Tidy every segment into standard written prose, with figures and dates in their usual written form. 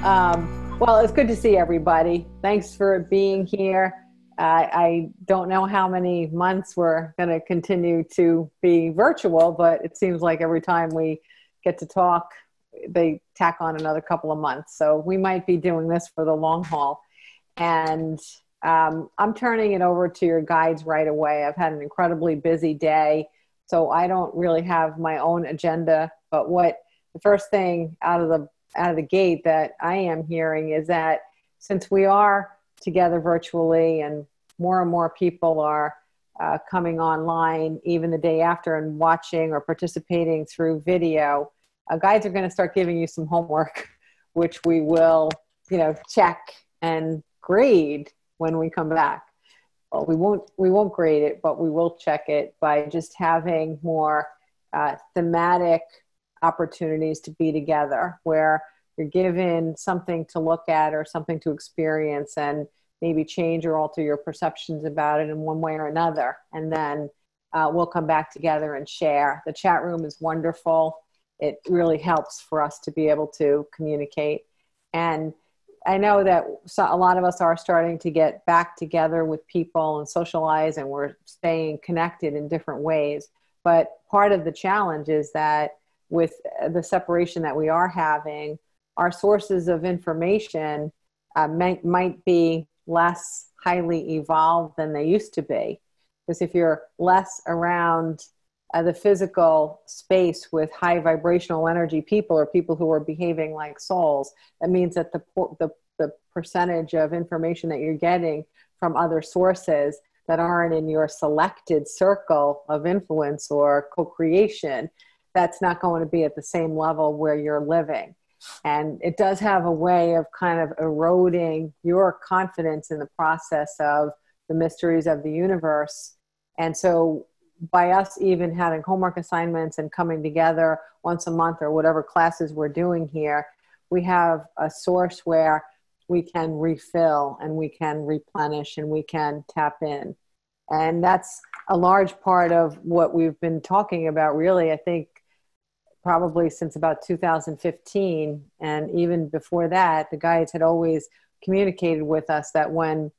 Well, it's good to see everybody. Thanks for being here. I don't know how many months we're going to continue to be virtual, but it seems like every time we get to talk, they tack on another couple of months. So we might be doing this for the long haul. And I'm turning it over to your guides right away. I've had an incredibly busy day, so I don't really have my own agenda. But the first thing out of the gate that I am hearing is that since we are together virtually and more people are coming online even the day after and watching or participating through video, guides are going to start giving you some homework, which we will, check and grade when we come back. Well, we won't grade it, but we will check it by just having more thematic opportunities to be together, where you're given something to look at or something to experience and maybe change or alter your perceptions about it in one way or another. And then we'll come back together and share. The chat room is wonderful. It really helps for us to be able to communicate. And I know that a lot of us are starting to get back together with people and socialize, and we're staying connected in different ways. But part of the challenge is that with the separation that we are having, our sources of information might be less highly evolved than they used to be. Because if you're less around the physical space with high vibrational energy people or people who are behaving like souls, that means that the percentage of information that you're getting from other sources that aren't in your selected circle of influence or co-creation, that's not going to be at the same level where you're living. And it does have a way of kind of eroding your confidence in the process of the mysteries of the universe. And so by us even having homework assignments and coming together once a month or whatever classes we're doing here, we have a source where we can refill and we can replenish and we can tap in. And that's a large part of what we've been talking about, really, I think, probably since about 2015. And even before that, the guides had always communicated with us that when,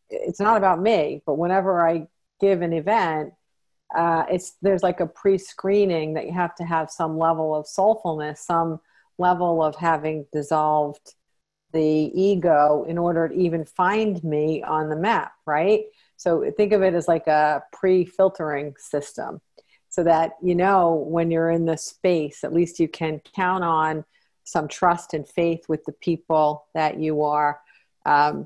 it's not about me, but whenever I give an event, there's like a pre-screening that you have to have some level of soulfulness, some level of having dissolved the ego in order to even find me on the map, right? So think of it as like a pre-filtering system, so that, when you're in the space, at least you can count on some trust and faith with the people that you are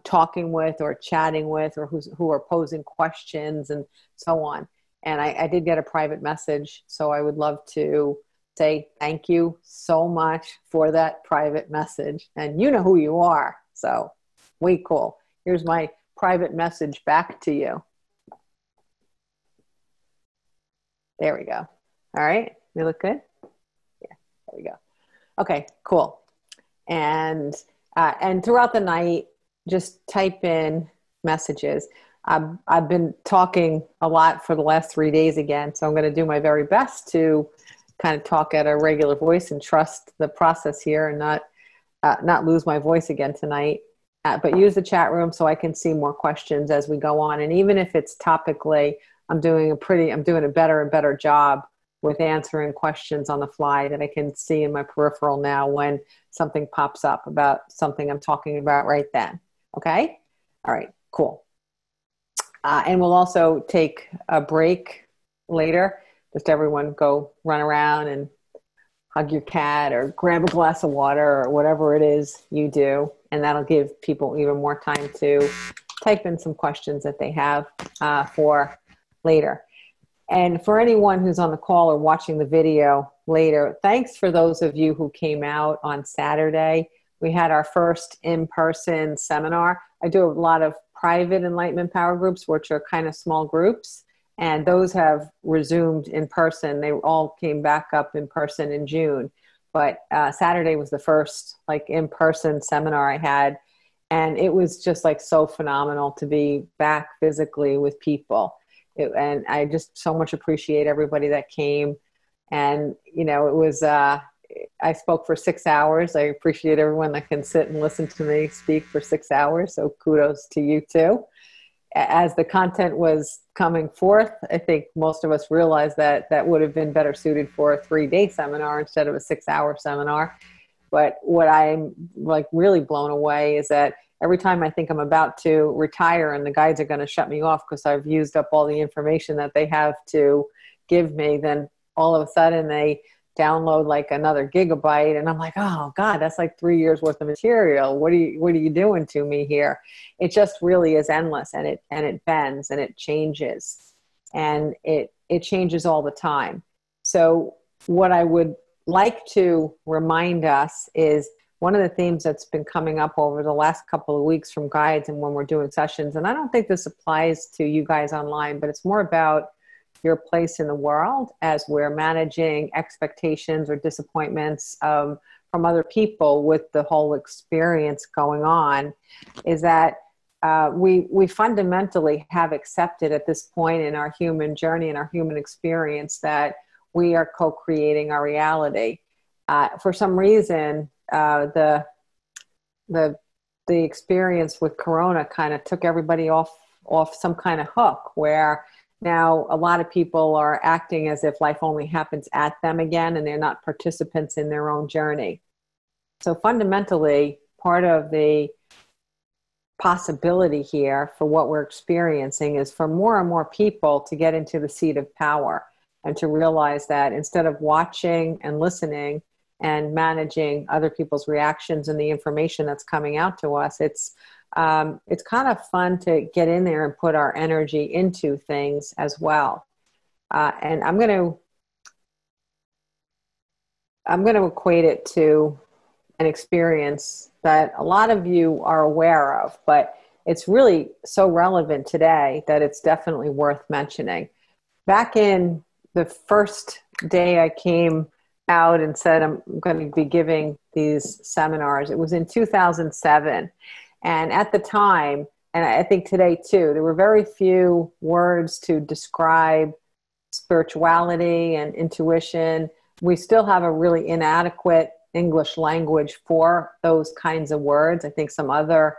talking with or chatting with, or who are posing questions and so on. And I did get a private message, so I would love to say thank you so much for that private message. And you know who you are, so way cool. Here's my private message back to you. There we go. All right. We look good? Yeah, there we go. Okay, cool. And throughout the night, just type in messages. I've been talking a lot for the last 3 days again, so I'm going to do my very best to kind of talk at a regular voice and trust the process here and not lose my voice again tonight. But use the chat room so I can see more questions as we go on. And even if it's topically, I'm doing a better and better job with answering questions on the fly that I can see in my peripheral now when something pops up about something I'm talking about right then. Okay? All right, cool. And we'll also take a break later. Just everyone go run around and hug your cat or grab a glass of water or whatever it is you do. And that'll give people even more time to type in some questions that they have for later. And for anyone who's on the call or watching the video later, thanks for those of you who came out on Saturday. We had our first in-person seminar. I do a lot of private enlightenment power groups, which are kind of small groups, and those have resumed in person. They all came back up in person in June. But Saturday was the first in-person seminar I had. And it was just so phenomenal to be back physically with people. And I just so much appreciate everybody that came. And, it was I spoke for 6 hours. I appreciate everyone that can sit and listen to me speak for 6 hours. So kudos to you too. As the content was coming forth, I think most of us realized that that would have been better suited for a 3-day seminar instead of a 6-hour seminar. But what I'm like really blown away is that every time I think I'm about to retire and the guides are going to shut me off because I've used up all the information that they have to give me, then all of a sudden they download like another gigabyte, and I'm like, oh God, that's like 3 years worth of material. What are you doing to me here? It just really is endless, and it bends and it changes, and it changes all the time. So what I would like to remind us is one of the themes that's been coming up over the last couple of weeks from guides and when we're doing sessions, and I don't think this applies to you guys online, but it's more about your place in the world as we're managing expectations or disappointments from other people with the whole experience going on, is that we fundamentally have accepted at this point in our human journey and our human experience that we are co-creating our reality. For some reason, the experience with Corona kind of took everybody off some kind of hook, where now a lot of people are acting as if life only happens at them again, and they're not participants in their own journey. So fundamentally, part of the possibility here for what we're experiencing is for more and more people to get into the seat of power and to realize that instead of watching and listening and managing other people's reactions and the information that's coming out to us, it's kind of fun to get in there and put our energy into things as well. And I'm going to equate it to an experience that a lot of you are aware of, but it's really so relevant today that it's definitely worth mentioning. Back in the first day I came out and said I'm going to be giving these seminars, it was in 2007. And at the time, and I think today too, there were very few words to describe spirituality and intuition. We still have a really inadequate English language for those kinds of words. I think some other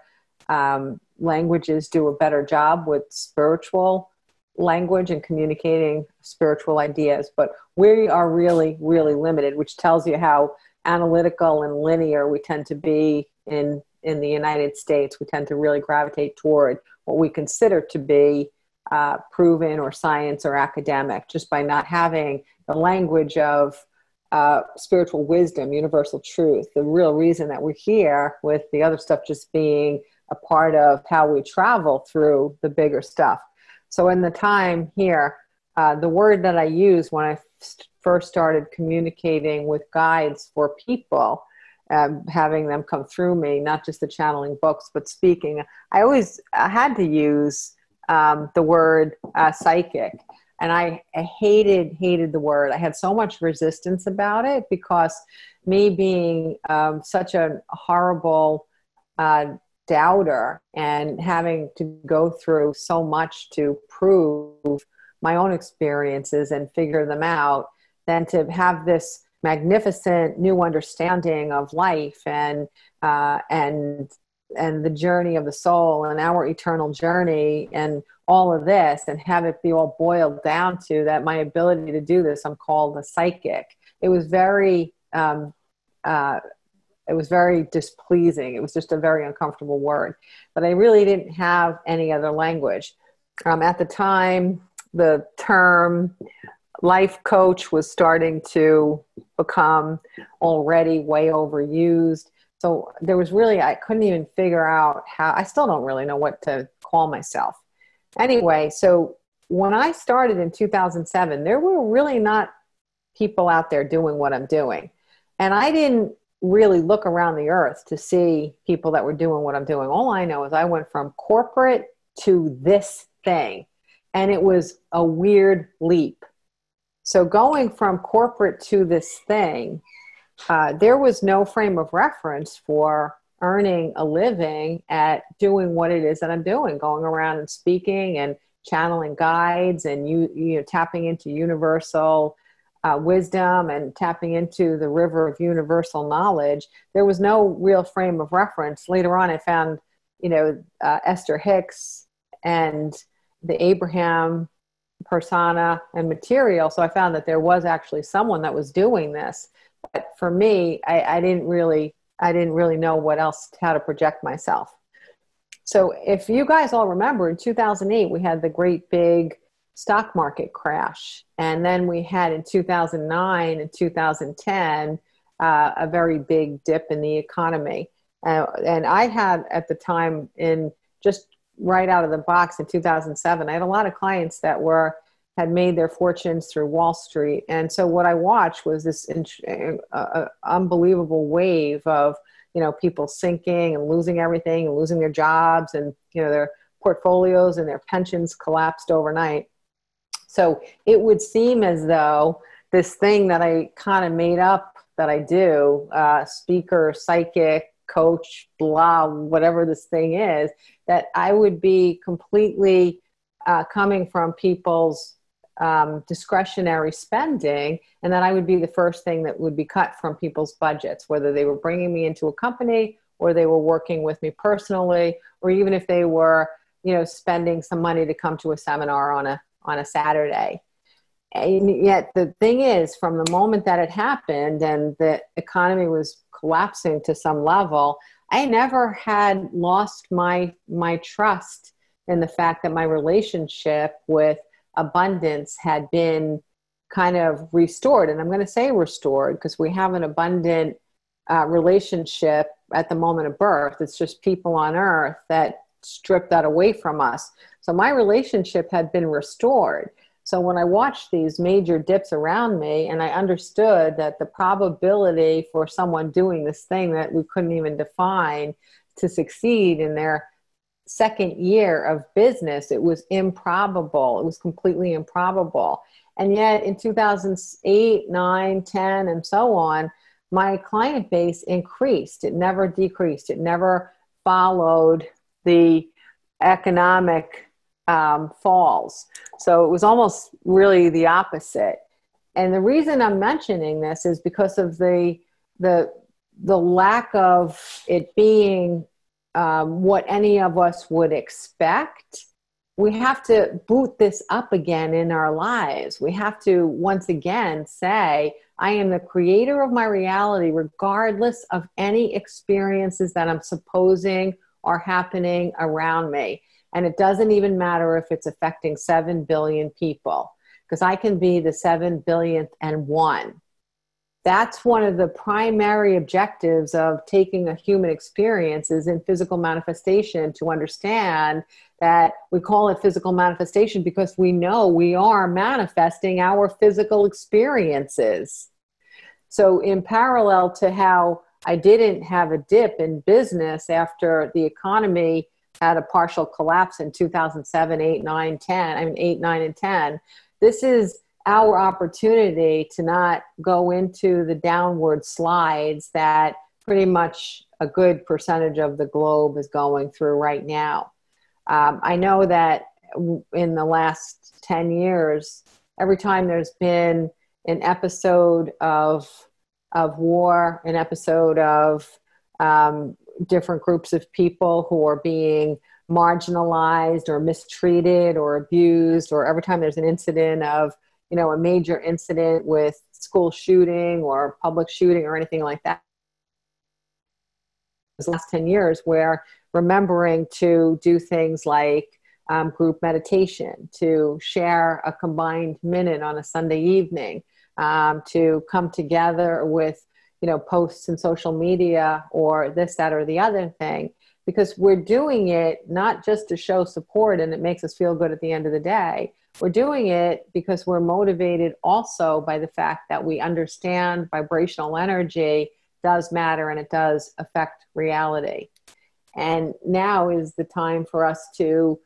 languages do a better job with spiritual language and communicating spiritual ideas, but we are really, really limited, which tells you how analytical and linear we tend to be in the United States. We tend to really gravitate toward what we consider to be proven or science or academic, just by not having the language of spiritual wisdom, universal truth, the real reason that we're here, with the other stuff just being a part of how we travel through the bigger stuff. So in the time here, the word that I used when I first started communicating with guides for people, having them come through me, not just the channeling books, but speaking, I had to use the word psychic. And I hated the word. I had so much resistance about it because me being such a horrible doubter and having to go through so much to prove my own experiences and figure them out, then to have this magnificent new understanding of life and the journey of the soul and our eternal journey and all of this, and have it be all boiled down to that my ability to do this, I'm called a psychic. It was very displeasing. It was just a very uncomfortable word, but I really didn't have any other language. At the time, the term life coach was starting to become already way overused. So there was really, I couldn't even figure out how, I still don't really know what to call myself. Anyway, so when I started in 2007, there were really not people out there doing what I'm doing. And I didn't really look around the earth to see people that were doing what I'm doing. All I know is I went from corporate to this thing, and it was a weird leap. So going from corporate to this thing, there was no frame of reference for earning a living at doing what it is that I'm doing, going around and speaking and channeling guides and you know, tapping into universal wisdom and tapping into the river of universal knowledge, there was no real frame of reference. Later on, I found, Esther Hicks and the Abraham persona and material. So I found that there was actually someone that was doing this. But for me, I didn't really know what else, how to project myself. So if you guys all remember, in 2008, we had the great big stock market crash. And then we had in 2009 and 2010, a very big dip in the economy. And I had at the time, in just right out of the box in 2007, I had a lot of clients that had made their fortunes through Wall Street. And so what I watched was this unbelievable wave of, people sinking and losing everything and losing their jobs, and, their portfolios and their pensions collapsed overnight. So it would seem as though this thing that I kind of made up that I do, speaker, psychic, coach, blah, whatever this thing is, that I would be completely coming from people's discretionary spending, and that I would be the first thing that would be cut from people's budgets, whether they were bringing me into a company or they were working with me personally, or even if they were, spending some money to come to a seminar on a Saturday. And yet the thing is, from the moment that it happened and the economy was collapsing to some level, I never had lost my trust in the fact that my relationship with abundance had been kind of restored. And I'm going to say restored because we have an abundant relationship at the moment of birth. It's just people on earth that stripped that away from us. So my relationship had been restored. So when I watched these major dips around me, and I understood that the probability for someone doing this thing that we couldn't even define to succeed in their second year of business, it was improbable. It was completely improbable. And yet in 2008, 9, 10, and so on, my client base increased. It never decreased. It never followed the economic falls. So it was almost really the opposite. And the reason I'm mentioning this is because of the lack of it being what any of us would expect. We have to boot this up again in our lives. We have to once again say, I am the creator of my reality, regardless of any experiences that I'm supposing are happening around me. And it doesn't even matter if it's affecting 7 billion people, because I can be the 7 billionth and one. That's one of the primary objectives of taking a human experience is in physical manifestation, to understand that we call it physical manifestation because we know we are manifesting our physical experiences. So in parallel to how I didn't have a dip in business after the economy had a partial collapse in 2007, 8, 9, 10, I mean 8, 9, and 10, this is our opportunity to not go into the downward slides that pretty much a good percentage of the globe is going through right now. I know that in the last 10 years, every time there's been an episode of war, an episode of different groups of people who are being marginalized or mistreated or abused, or every time there's an incident of, a major incident with school shooting or public shooting or anything like that. The last 10 years, we're remembering to do things like group meditation, to share a combined minute on a Sunday evening, to come together with, posts in social media or this, that, or the other thing, because we're doing it not just to show support and it makes us feel good at the end of the day. We're doing it because we're motivated also by the fact that we understand vibrational energy does matter and it does affect reality. And now is the time for us to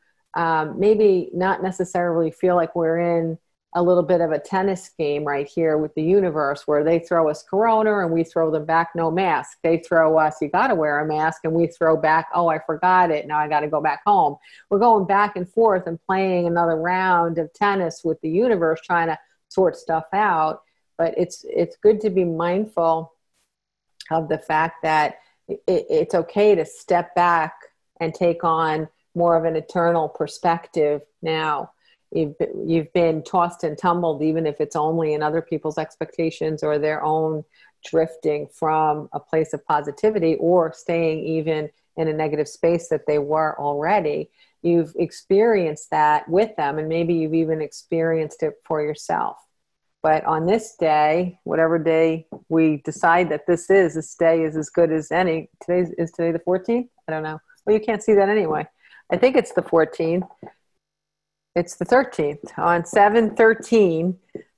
maybe not necessarily feel like we're in a little bit of a tennis game right here with the universe, where they throw us corona and we throw them back no mask. They throw us, you got to wear a mask, and we throw back, oh, I forgot it, now I got to go back home. We're going back and forth and playing another round of tennis with the universe, trying to sort stuff out. But it's good to be mindful of the fact that it's okay to step back and take on more of an eternal perspective now. You've been tossed and tumbled, even if it's only in other people's expectations or their own drifting from a place of positivity or staying even in a negative space that they were already. You've experienced that with them, and maybe you've even experienced it for yourself. But on this day, whatever day we decide that this day is as good as any. Is today the 14th? I don't know. Well, you can't see that anyway. I think it's the 14th. It's the 13th. On 7/13,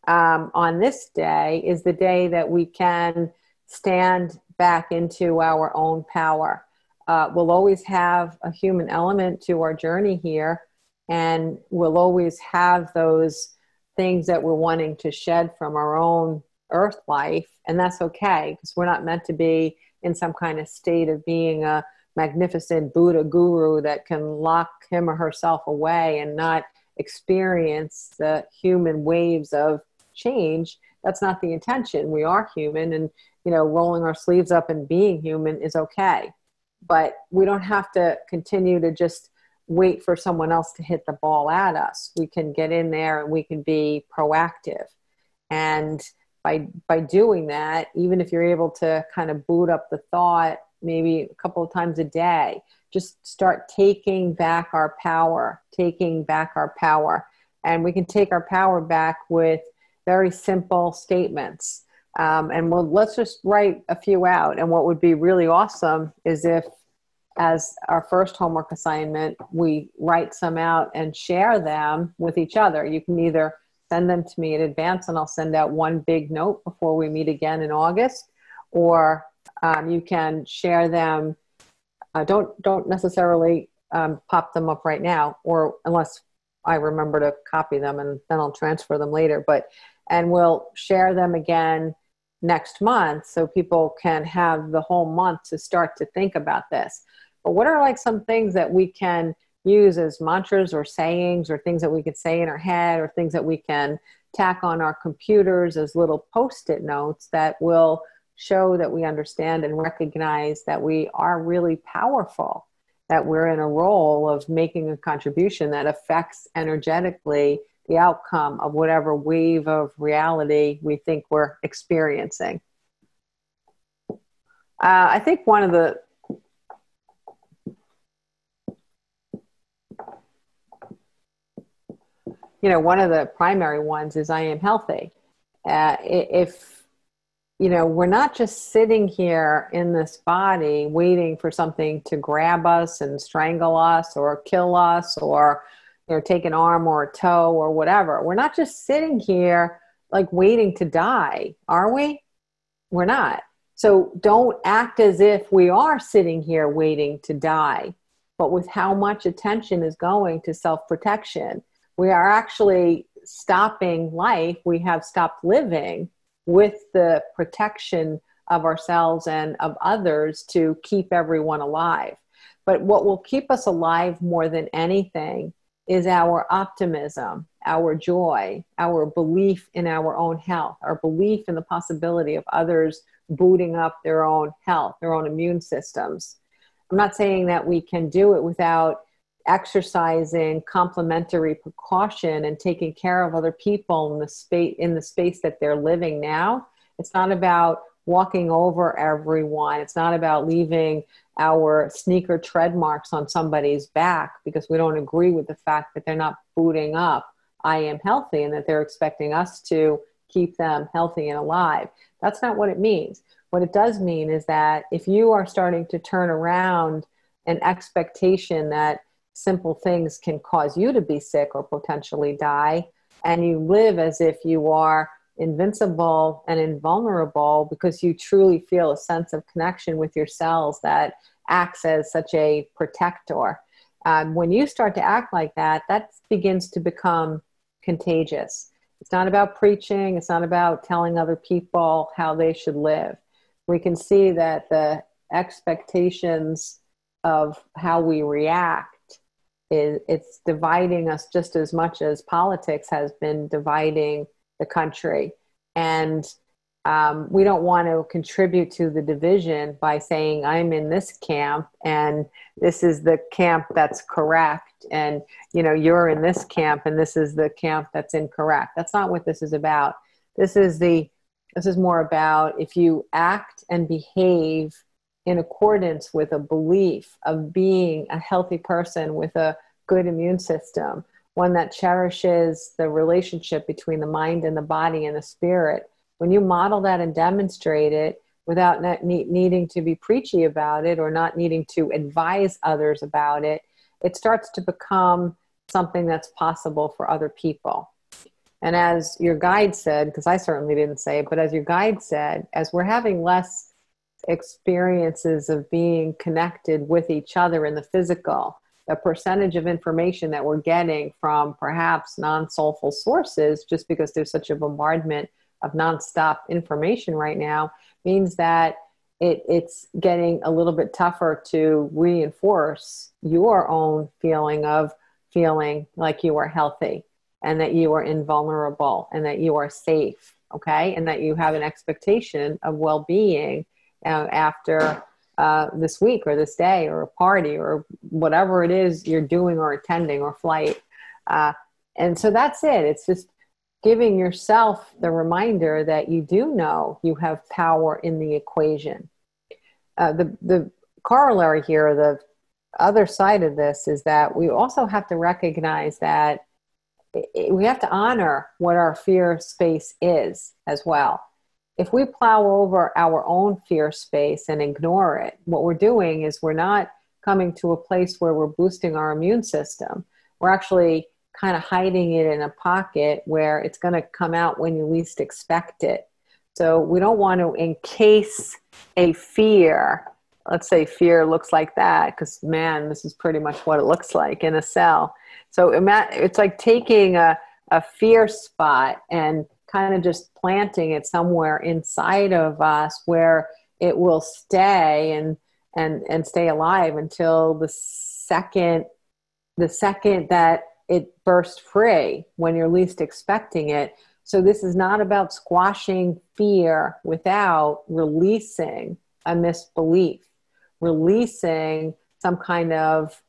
on this day is the day that we can stand back into our own power. We'll always have a human element to our journey here, and we'll always have those things that we're wanting to shed from our own earth life, and that's okay, because we're not meant to be in some kind of state of being a magnificent Buddha guru that can lock him or herself away and not experience the human waves of change. That's not the intention. We are human, and rolling our sleeves up and being human is okay, but we don't have to continue to just wait for someone else to hit the ball at us. We can get in there and we can be proactive. And by doing that, even if you're able to kind of boot up the thought maybe a couple of times a day, just start taking back our power. And we can take our power back with very simple statements. And let's just write a few out. And what would be really awesome is if, as our first homework assignment, we write some out and share them with each other. You can either send them to me in advance and I'll send out one big note before we meet again in August, or you can share them. Don't necessarily pop them up right now, or unless I remember to copy them, and then I'll transfer them later. And we'll share them again next month so people can have the whole month to start to think about this. But what are some things that we can use as mantras or sayings, or things that we could say in our head, or things that we can tack on our computers as little Post-it notes that will show that we understand and recognize that we are really powerful, that we're in a role of making a contribution that affects energetically the outcome of whatever wave of reality we think we're experiencing. I think one of the primary ones is I am healthy. If we're not just sitting here in this body waiting for something to grab us and strangle us or kill us, or take an arm or a toe or whatever. We're not just sitting here waiting to die, are we? We're not. So don't act as if we are sitting here waiting to die, but with how much attention is going to self-protection. We are actually stopping life. We have stopped living with the protection of ourselves and of others to keep everyone alive. But what will keep us alive more than anything is our optimism, our joy, our belief in our own health, our belief in the possibility of others booting up their own health, their own immune systems. I'm not saying that we can do it without exercising complementary precaution and taking care of other people in the space that they're living now. It's not about walking over everyone. It's not about leaving our sneaker tread marks on somebody's back because we don't agree with the fact that they're not booting up I am healthy and that they're expecting us to keep them healthy and alive. That's not what it means. What it does mean is that if you are starting to turn around an expectation that simple things can cause you to be sick or potentially die, and you live as if you are invincible and invulnerable because you truly feel a sense of connection with your cells that acts as such a protector. When you start to act like that, that begins to become contagious. It's not about preaching. It's not about telling other people how they should live. We can see that the expectations of how we react it's dividing us just as much as politics has been dividing the country. And we don't want to contribute to the division by saying, I'm in this camp and this is the camp that's correct. And, you know, you're in this camp and this is the camp that's incorrect. That's not what this is about. This is more about if you act and behave in accordance with a belief of being a healthy person with a good immune system, one that cherishes the relationship between the mind and the body and the spirit. When you model that and demonstrate it without needing to be preachy about it or not needing to advise others about it, it starts to become something that's possible for other people. And as your guide said, because I certainly didn't say it, but as your guide said, as we're having less experiences of being connected with each other in the physical, the percentage of information that we're getting from perhaps non-soulful sources, just because there's such a bombardment of nonstop information right now, means that it's getting a little bit tougher to reinforce your own feeling of feeling like you are healthy and that you are invulnerable and that you are safe, okay? And that you have an expectation of well-being after this week or this day or a party or whatever it is you're doing or attending or flight. And so that's it. It's just giving yourself the reminder that you do know you have power in the equation. The corollary here, the other side of this, is that we also have to recognize that we have to honor what our fear space is as well. If we plow over our own fear space and ignore it, what we're doing is we're not coming to a place where we're boosting our immune system. We're actually kind of hiding it in a pocket where it's going to come out when you least expect it. So we don't want to encase a fear. Let's say fear looks like that, because man, this is pretty much what it looks like in a cell. So it's like taking a fear spot and kind of just planting it somewhere inside of us where it will stay and stay alive until the second that it bursts free when you're least expecting it. So this is not about squashing fear without releasing a misbelief, releasing some kind of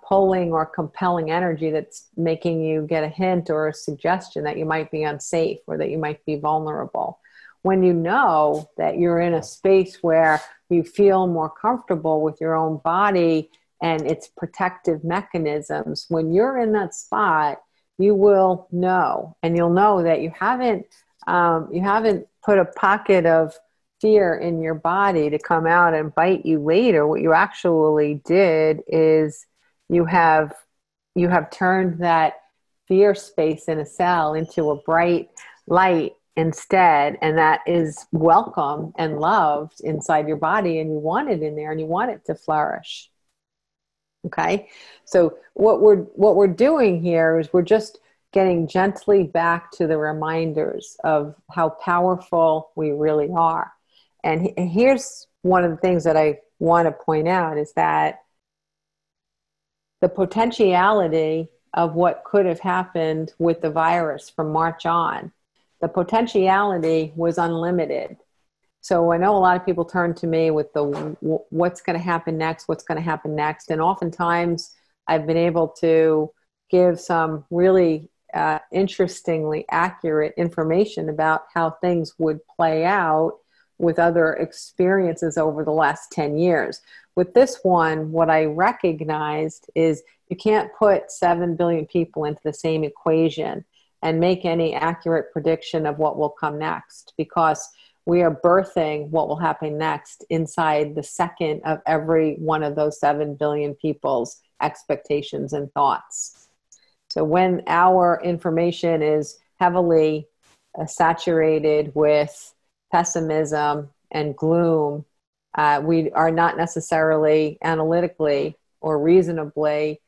pulling or compelling energy that's making you get a hint or a suggestion that you might be unsafe or that you might be vulnerable. When you know that you're in a space where you feel more comfortable with your own body and its protective mechanisms, when you're in that spot, you will know, and you'll know that you haven't put a pocket of fear in your body to come out and bite you later. What you actually did is you have turned that fear space in a cell into a bright light instead, and that is welcome and loved inside your body, and you want it in there and you want it to flourish. Okay, so what we're doing here is we're just getting gently back to the reminders of how powerful we really are. And here's one of the things that I want to point out is that the potentiality of what could have happened with the virus from March on, the potentiality was unlimited. So I know a lot of people turn to me with the what's going to happen next, what's going to happen next. And oftentimes I've been able to give some really interestingly accurate information about how things would play out with other experiences over the last 10 years. With this one, what I recognized is you can't put 7 billion people into the same equation and make any accurate prediction of what will come next, because we are birthing what will happen next inside the second of every one of those 7 billion people's expectations and thoughts. So when our information is heavily saturated with pessimism and gloom, we are not necessarily analytically or reasonably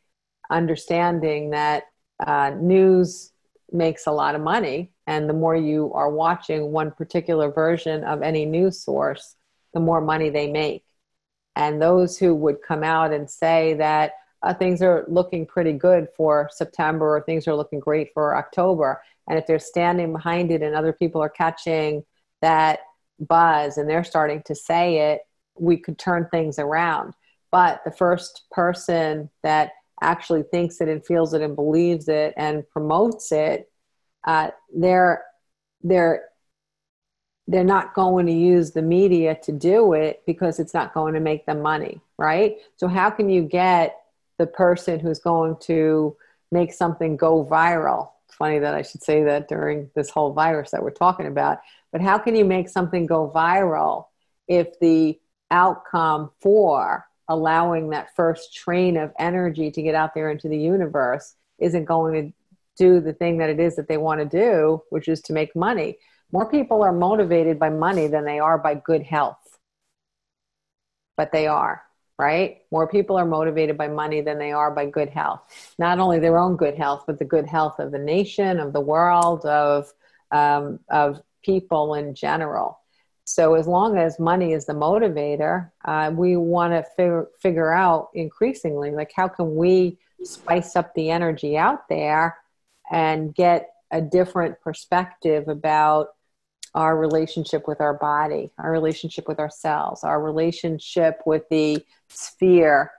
understanding that news makes a lot of money. And the more you are watching one particular version of any news source, the more money they make. And those who would come out and say that things are looking pretty good for September, or things are looking great for October. And if they're standing behind it and other people are catching that buzz and they're starting to say it, we could turn things around. But the first person that actually thinks it and feels it and believes it and promotes it, they're not going to use the media to do it because it's not going to make them money, right? So how can you get the person who's going to make something go viral? It's funny that I should say that during this whole virus that we're talking about, but how can you make something go viral if the outcome for allowing that first train of energy to get out there into the universe isn't going to do the thing that it is that they want to do, which is to make money? More people are motivated by money than they are by good health. But they are, right? More people are motivated by money than they are by good health. Not only their own good health, but the good health of the nation, of the world, of people in general. So as long as money is the motivator, we want to figure out increasingly, like, how can we spice up the energy out there and get a different perspective about our relationship with our body, our relationship with ourselves, our relationship with the sphere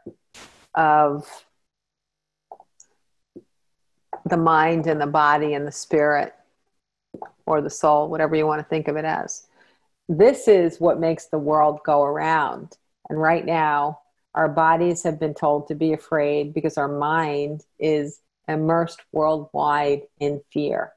of the mind and the body and the spirit, or the soul, whatever you want to think of it as. This is what makes the world go around. And right now, our bodies have been told to be afraid because our mind is immersed worldwide in fear.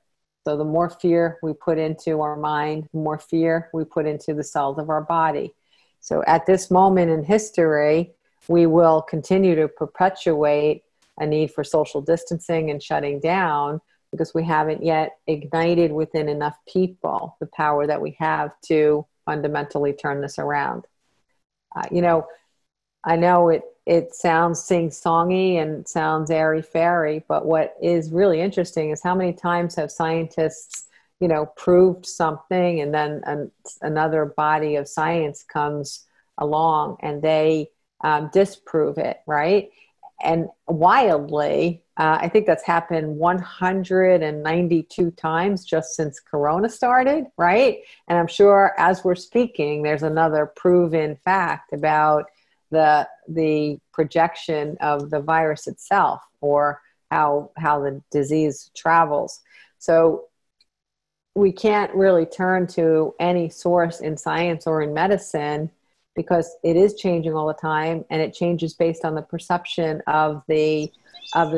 So the more fear we put into our mind, the more fear we put into the cells of our body. So at this moment in history, we will continue to perpetuate a need for social distancing and shutting down because we haven't yet ignited within enough people the power that we have to fundamentally turn this around. I know it sounds sing-songy and sounds airy-fairy, but what is really interesting is how many times have scientists, proved something, and then another body of science comes along and they disprove it, right? And wildly, I think that's happened 192 times just since Corona started, right? And I'm sure as we're speaking, there's another proven fact about the projection of the virus itself, or how the disease travels. So we can't really turn to any source in science or in medicine because it is changing all the time, and it changes based on the perception of the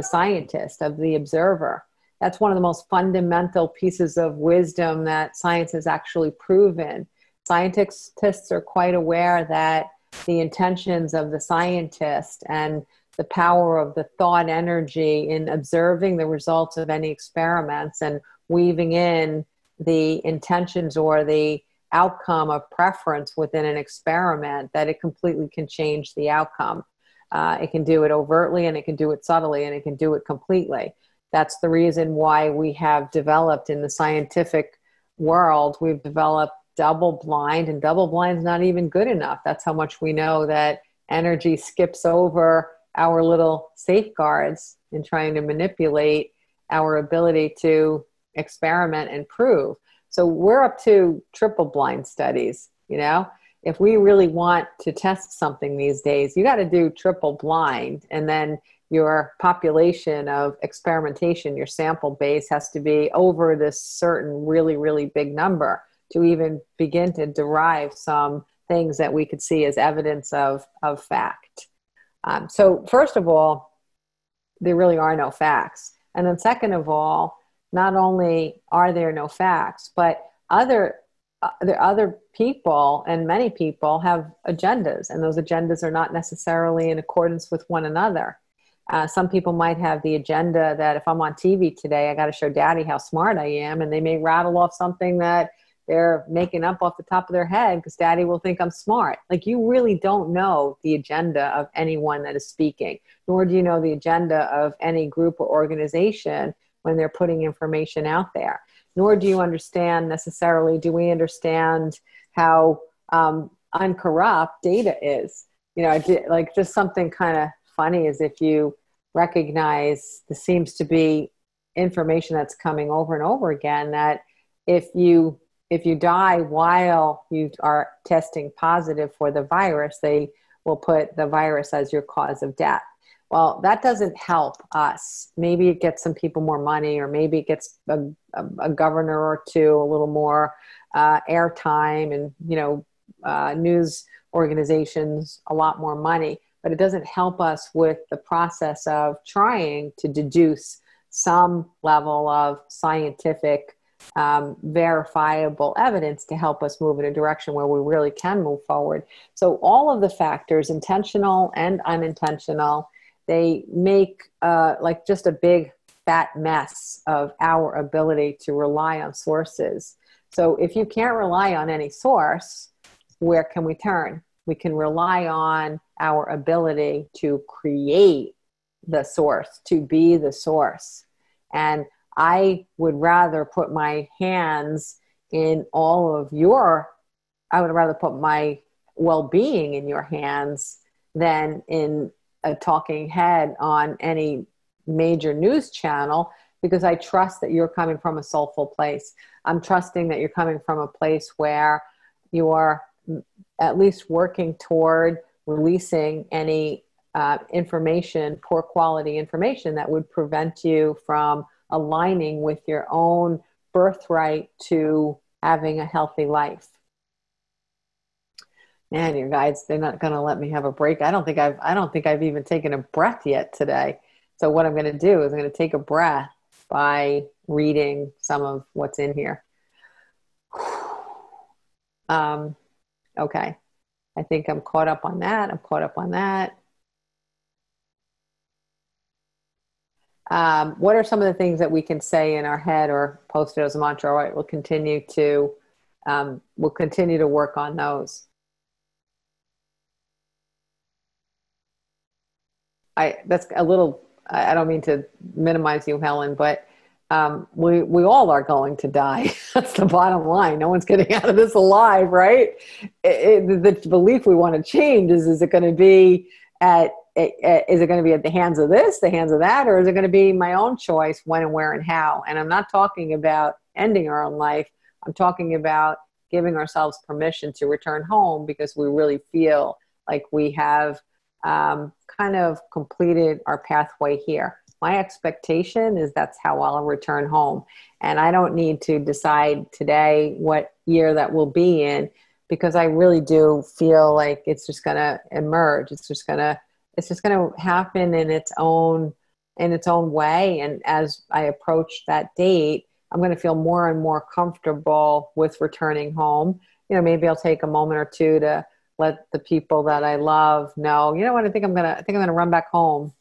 scientist, of the observer. That's one of the most fundamental pieces of wisdom that science has actually proven. Scientists are quite aware that the intentions of the scientist and the power of the thought energy in observing the results of any experiments and weaving in the intentions or the outcome of preference within an experiment, that it completely can change the outcome. It can do it overtly, and it can do it subtly, and it can do it completely. That's the reason why we have developed in the scientific world, we've developed double blind, and double blind is not even good enough. That's how much we know that energy skips over our little safeguards in trying to manipulate our ability to experiment and prove. So we're up to triple blind studies. If we really want to test something these days, you got to do triple blind, and then your population of experimentation, your sample base, has to be over this certain really, really big number to even begin to derive some things that we could see as evidence of fact. So first of all, there really are no facts. And then second of all, not only are there no facts, but other people, and many people, have agendas, and those agendas are not necessarily in accordance with one another. Some people might have the agenda that if I'm on TV today, I got to show Daddy how smart I am, and they may rattle off something that they're making up off the top of their head because Daddy will think I'm smart. Like, you really don't know the agenda of anyone that is speaking, nor do you know the agenda of any group or organization when they're putting information out there. Nor do you understand necessarily, do we understand how uncorrupt data is? Just something kind of funny is if you recognize this seems to be information that's coming over and over again, that if you die while you are testing positive for the virus, they will put the virus as your cause of death. Well, that doesn't help us. Maybe it gets some people more money, or maybe it gets a governor or two a little more airtime, and news organizations a lot more money. But it doesn't help us with the process of trying to deduce some level of scientific, verifiable evidence to help us move in a direction where we really can move forward. So all of the factors, intentional and unintentional, they make like just a big fat mess of our ability to rely on sources. So if you can't rely on any source, where can we turn? We can rely on our ability to create the source, to be the source. And I would rather put my hands in all of I would rather put my well-being in your hands than in a talking head on any major news channel, because I trust that you're coming from a soulful place. I'm trusting that you're coming from a place where you are at least working toward releasing any information, poor quality information, that would prevent you from aligning with your own birthright to having a healthy life. Man, you guys, they're not going to let me have a break. I don't think I've even taken a breath yet today. So what I'm going to do is I'm going to take a breath by reading some of what's in here. Okay. I think I'm caught up on that. What are some of the things that we can say in our head or post it as a mantra? All right, we'll continue to work on those. That's a little, I don't mean to minimize you, Helen, but we all are going to die. That's the bottom line. No one's getting out of this alive, right? The belief we want to change is it going to be at the hands of this, the hands of that, or is it going to be my own choice when and where and how? And I'm not talking about ending our own life. I'm talking about giving ourselves permission to return home because we really feel like we have kind of completed our pathway here. My expectation is that's how I'll return home. And I don't need to decide today what year that will be in, because I really do feel like it's just going to emerge. It's just going to happen in its own way. And as I approach that date, I'm going to feel more and more comfortable with returning home. Maybe I'll take a moment or two to let the people that I love know, what, I think I'm going to run back home,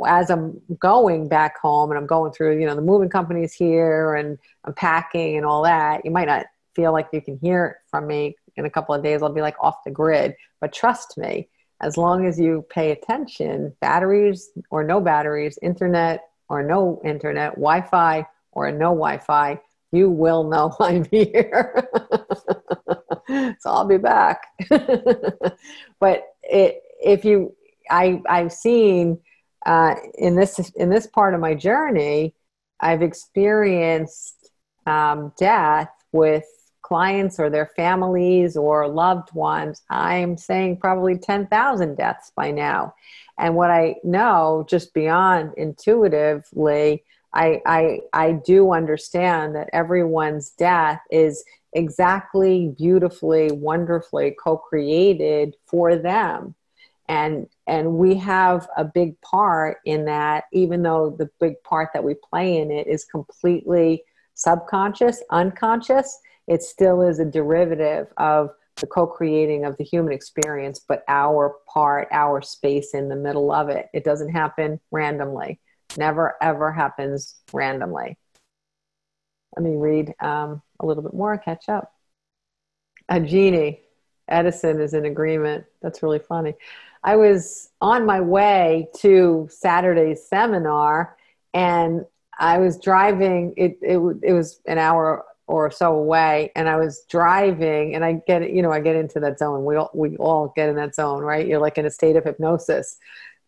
as I'm going back home and I'm going through, the moving companies here and I'm packing and all that. You might not feel like you can hear it from me in a couple of days. I'll be like off the grid, but trust me, as long as you pay attention, batteries or no batteries, internet or no internet, Wi-Fi or no Wi-Fi, you will know I'm here. So I'll be back. But I've seen in this part of my journey, I've experienced death with clients or their families or loved ones. I'm saying probably 10,000 deaths by now. And what I know, just beyond intuitively, I do understand that everyone's death is exactly, beautifully, wonderfully co-created for them. And we have a big part in that, even though the big part that we play in it is completely subconscious, unconscious, it still is a derivative of the co-creating of the human experience, but our part, our space in the middle of it. It doesn't happen randomly. Never, ever happens randomly. Let me read a little bit more, catch up. A genie, Edison is in agreement. That's really funny. I was on my way to Saturday's seminar and I was driving. It was an hour or so away, and I was driving, and I get, I get into that zone. We all get in that zone, right? You're like in a state of hypnosis.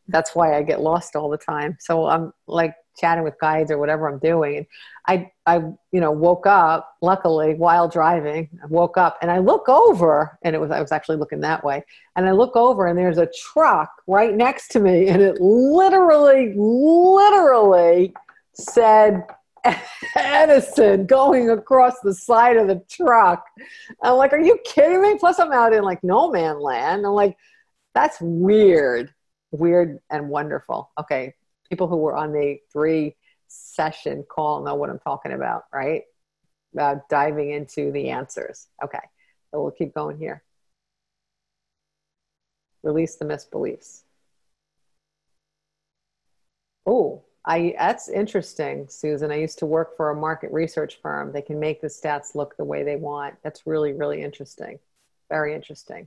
That's why I get lost all the time. So I'm like chatting with guides or whatever I'm doing. And I woke up, luckily, while driving. I woke up and I look over, and I was actually looking that way. And I look over and there's a truck right next to me. And it literally said Edison going across the side of the truck. I'm like, are you kidding me? Plus I'm out in like no man land. I'm like, that's weird and wonderful. Okay. People who were on the 3-session call know what I'm talking about, right? About diving into the answers. Okay. So we'll keep going here. Release the misbeliefs. Oh, that's interesting, Susan. I used to work for a market research firm. They can make the stats look the way they want. That's really, really interesting. Very interesting.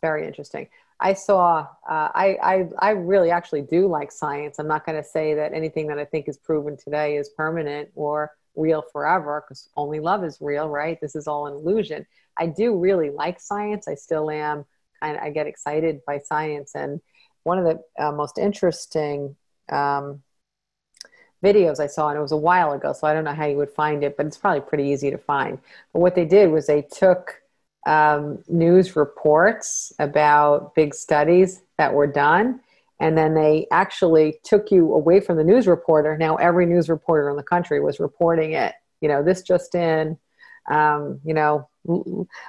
Very interesting. I saw, I really actually do like science. I'm not going to say that anything that I think is proven today is permanent or real forever, because only love is real, right? This is all an illusion. I do really like science. I still am I get excited by science. And one of the most interesting videos I saw, and it was a while ago, so I don't know how you would find it, but it's probably pretty easy to find. But what they did was they took news reports about big studies that were done, and then they actually took you away from the news reporter. Now every news reporter in the country was reporting it. This just in,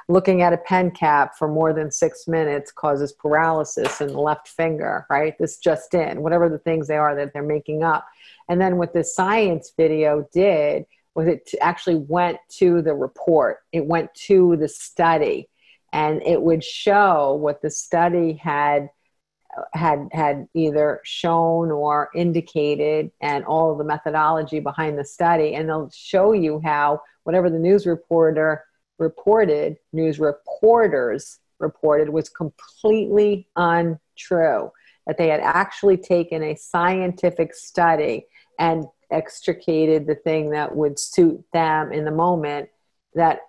looking at a pen cap for more than 6 minutes causes paralysis in the left finger, right? This just in, whatever the things they are that they're making up. And then what the science video did was it actually went to the report. It went to the study, and it would show what the study had either shown or indicated, and all of the methodology behind the study. And they'll show you how whatever the news reporters reported was completely untrue, that they had actually taken a scientific study and extricated the thing that would suit them in the moment that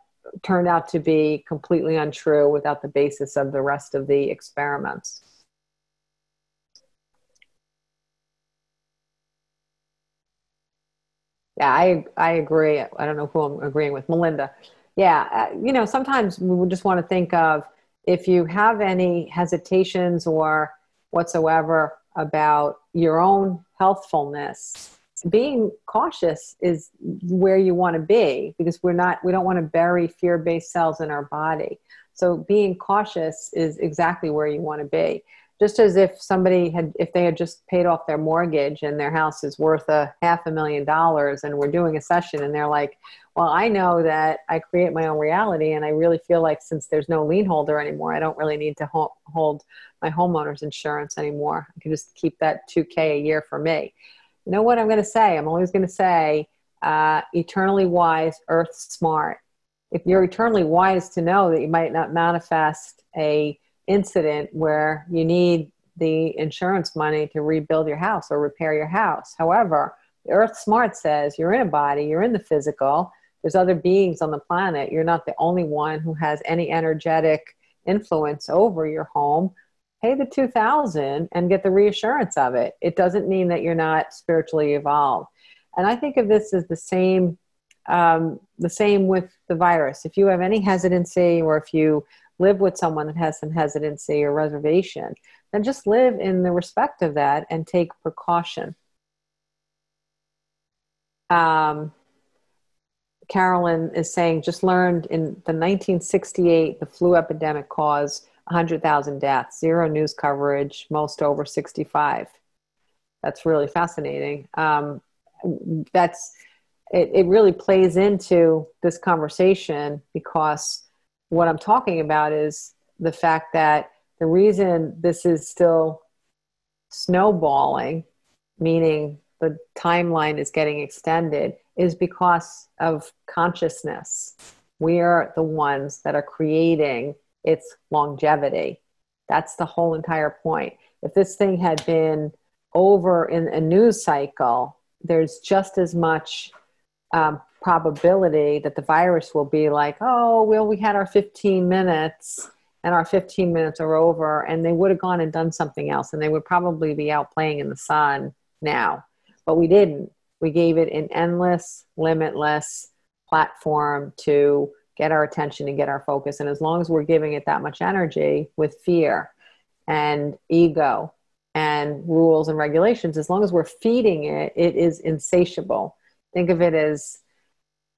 turned out to be completely untrue without the basis of the rest of the experiments. Yeah, I agree. I don't know who I'm agreeing with. Melinda. Yeah, sometimes we would just want to think of, if you have any hesitations or whatsoever about your own healthfulness, being cautious is where you want to be, because we don't want to bury fear-based cells in our body. So being cautious is exactly where you want to be. Just as if if they had just paid off their mortgage and their house is worth $500,000, and we're doing a session and they're like, well, I know that I create my own reality, and I really feel like since there's no lien holder anymore, I don't really need to hold my homeowner's insurance anymore. I can just keep that $2,000 a year for me. You know what I'm going to say? I'm always going to say, eternally wise, earth smart. If you're eternally wise to know that you might not manifest a incident where you need the insurance money to rebuild your house or repair your house. However, the earth smart says you're in a body, you're in the physical, there's other beings on the planet. You're not the only one who has any energetic influence over your home. Pay the $2,000 and get the reassurance of it. It doesn't mean that you're not spiritually evolved. And I think of this as the same with the virus. If you have any hesitancy, or if you live with someone that has some hesitancy or reservation, then just live in the respect of that and take precaution. Carolyn is saying, just learned in the 1968, the flu epidemic caused 100,000 deaths, 0 news coverage, most over 65. That's really fascinating. It really plays into this conversation, because what I'm talking about is the fact that the reason this is still snowballing, meaning the timeline is getting extended, is because of consciousness. We are the ones that are creating its longevity. That's the whole entire point. If this thing had been over in a news cycle, there's just as much probability that the virus will be like, oh, well, we had our 15 minutes and our 15 minutes are over, and they would have gone and done something else, and they would probably be out playing in the sun now. But we didn't. We gave it an endless, limitless platform to get our attention and get our focus. And as long as we're giving it that much energy with fear and ego and rules and regulations, as long as we're feeding it, it is insatiable. Think of it as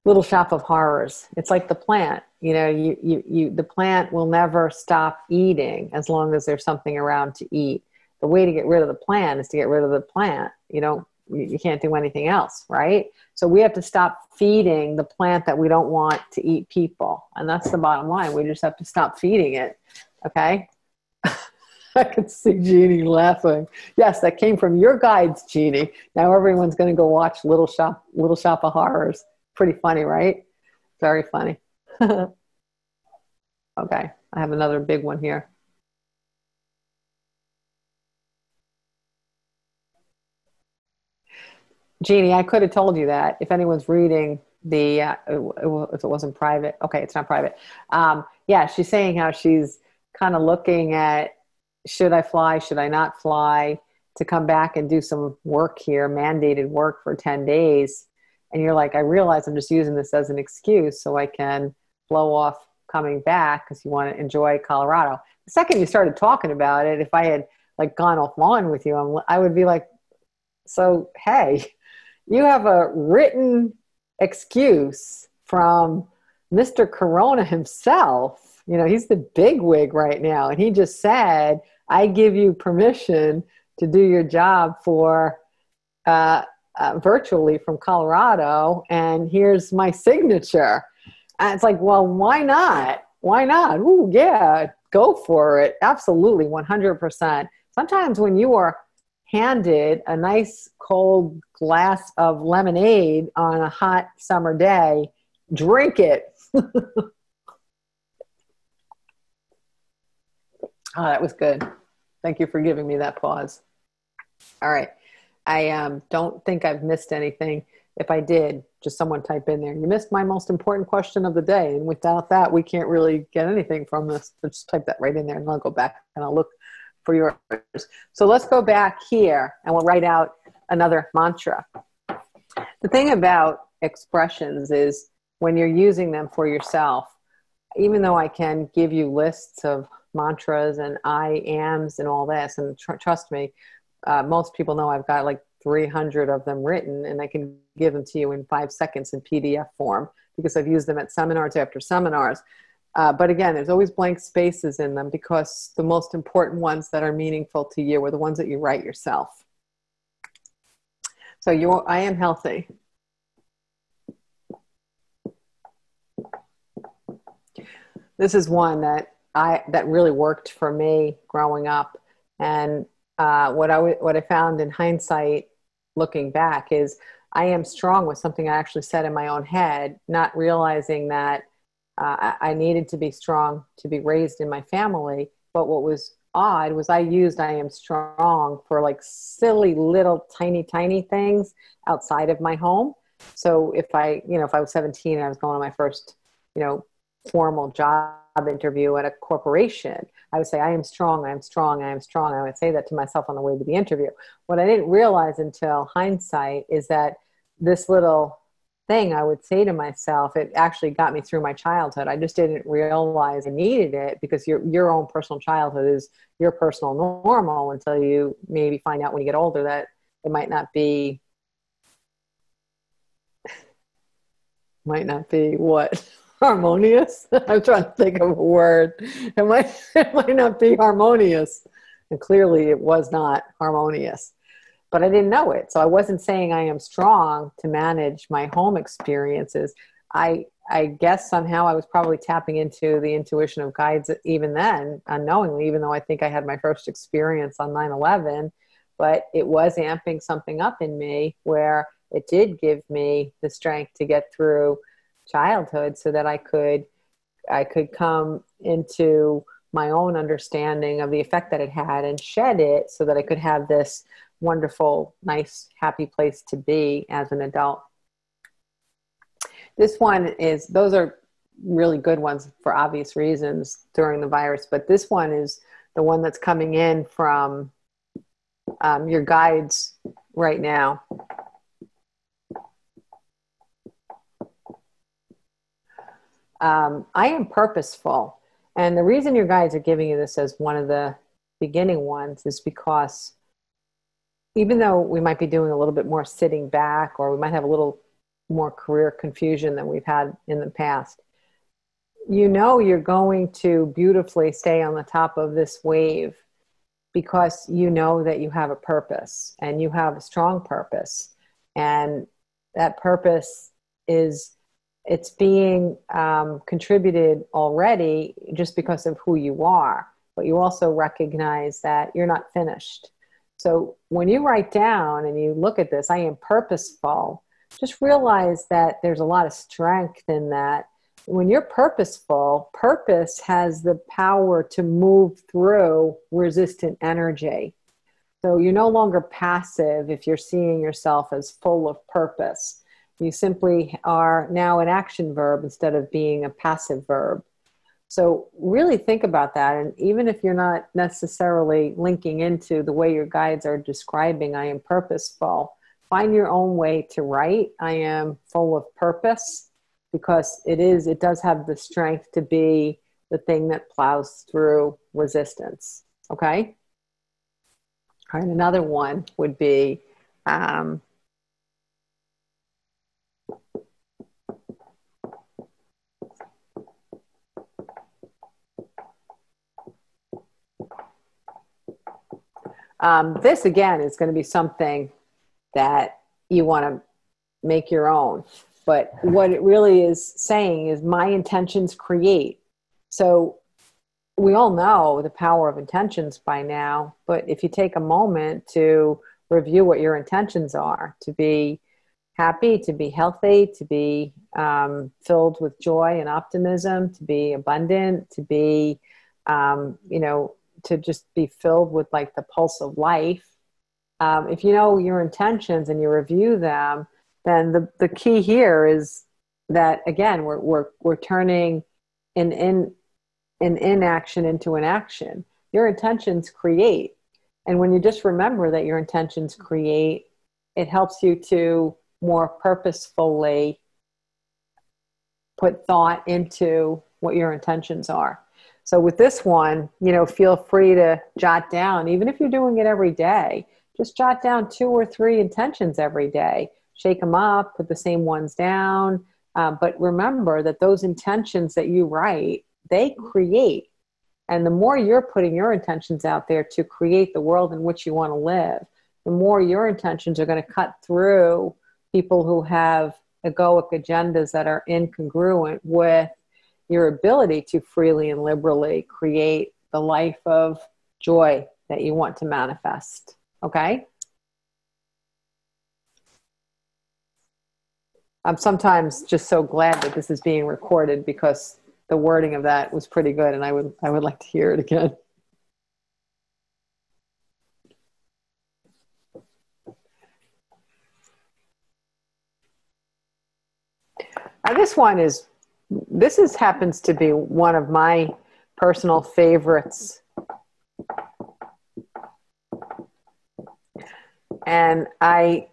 Little Shop of Horrors. It's like the plant. You know, the plant will never stop eating as long as there's something around to eat. The way to get rid of the plant is to get rid of the plant. You can't do anything else, right? So we have to stop feeding the plant that we don't want to eat people. And that's the bottom line. We just have to stop feeding it. Okay? I can see Jeannie laughing. Yes, that came from your guides, Jeannie. Now everyone's going to go watch Little Shop of Horrors. Pretty funny, right? Very funny. Okay, I have another big one here. Jeannie, I could have told you that if anyone's reading if it wasn't private. Okay, it's not private. Yeah, she's saying how she's kind of looking at, should I fly, should I not fly, to come back and do some work here, mandated work for 10 days. And you're like, I realize I'm just using this as an excuse so I can blow off coming back because you want to enjoy Colorado. The second you started talking about it, if I had like gone offline with you, I would be like, so, hey, you have a written excuse from Mr. Corona himself. You know, he's the bigwig right now. And he just said, I give you permission to do your job for virtually from Colorado. And here's my signature. And it's like, well, why not? Why not? Ooh, yeah, go for it. Absolutely, 100%. Sometimes when you are handed a nice cold glass of lemonade on a hot summer day, drink it. Oh, that was good. Thank you for giving me that pause. All right. I don't think I've missed anything. If I did, just someone type in there, you missed my most important question of the day. And without that, we can't really get anything from this. Just type that right in there and I'll go back and I'll look for yours. So let's go back here and we'll write out another mantra. The thing about expressions is when you're using them for yourself, even though I can give you lists of mantras and I ams and all this, and trust me, most people know I've got like 300 of them written and I can give them to you in 5 seconds in PDF form because I've used them at seminars after seminars. But again, there's always blank spaces in them because the most important ones that are meaningful to you are the ones that you write yourself. So I am healthy. This is one that really worked for me growing up. And what I found in hindsight, looking back, is I am strong was something I actually said in my own head, not realizing that I needed to be strong to be raised in my family. But what was odd was I used I am strong for like silly little tiny things outside of my home. So if I was 17 and I was going on my first, formal job interview at a corporation, I would say, I am strong, I am strong, I am strong. I would say that to myself on the way to the interview. What I didn't realize until hindsight is that this little thing I would say to myself, it actually got me through my childhood. I just didn't realize I needed it because your own personal childhood is your personal normal until you maybe find out when you get older that it might not be what? Harmonious? I'm trying to think of a word. It might not be harmonious. And clearly it was not harmonious. But I didn't know it. So I wasn't saying I am strong to manage my home experiences. I guess somehow I was probably tapping into the intuition of guides even then, unknowingly, even though I think I had my first experience on 9/11. But it was amping something up in me where it did give me the strength to get through childhood so that I could come into my own understanding of the effect that it had and shed it so that I could have this wonderful, nice, happy place to be as an adult. This one is, those are really good ones for obvious reasons during the virus, but this one is the one that's coming in from your guides right now. I am purposeful. And the reason your guides are giving you this as one of the beginning ones is because even though we might be doing a little bit more sitting back, or we might have a little more career confusion than we've had in the past, you know you're going to beautifully stay on the top of this wave because you know that you have a purpose and you have a strong purpose. And that purpose is, it's being contributed already just because of who you are, but you also recognize that you're not finished. So when you write down and you look at this, I am purposeful, just realize that there's a lot of strength in that. When you're purposeful, purpose has the power to move through resistant energy. So you're no longer passive if you're seeing yourself as full of purpose. You simply are now an action verb instead of being a passive verb. So really think about that. And even if you're not necessarily linking into the way your guides are describing, I am purposeful, find your own way to write, I am full of purpose, because it does have the strength to be the thing that plows through resistance. Okay? All right, another one would be, this again is going to be something that you want to make your own. But what it really is saying is my intentions create. So we all know the power of intentions by now, but if you take a moment to review what your intentions are, to be happy, to be healthy, to be filled with joy and optimism, to be abundant, to be, to just be filled with like the pulse of life. If you know your intentions and you review them, then the key here is that, again, we're turning an inaction into an action. Your intentions create. And when you just remember that your intentions create, it helps you to more purposefully put thought into what your intentions are. So with this one, feel free to jot down, even if you're doing it every day, just jot down 2 or 3 intentions every day. Shake them up, put the same ones down. But remember that those intentions that you write, they create. And the more you're putting your intentions out there to create the world in which you want to live, the more your intentions are going to cut through people who have egoic agendas that are incongruent with your ability to freely and liberally create the life of joy that you want to manifest. Okay? I'm sometimes just so glad that this is being recorded because the wording of that was pretty good, and I would like to hear it again. This happens to be one of my personal favorites. And I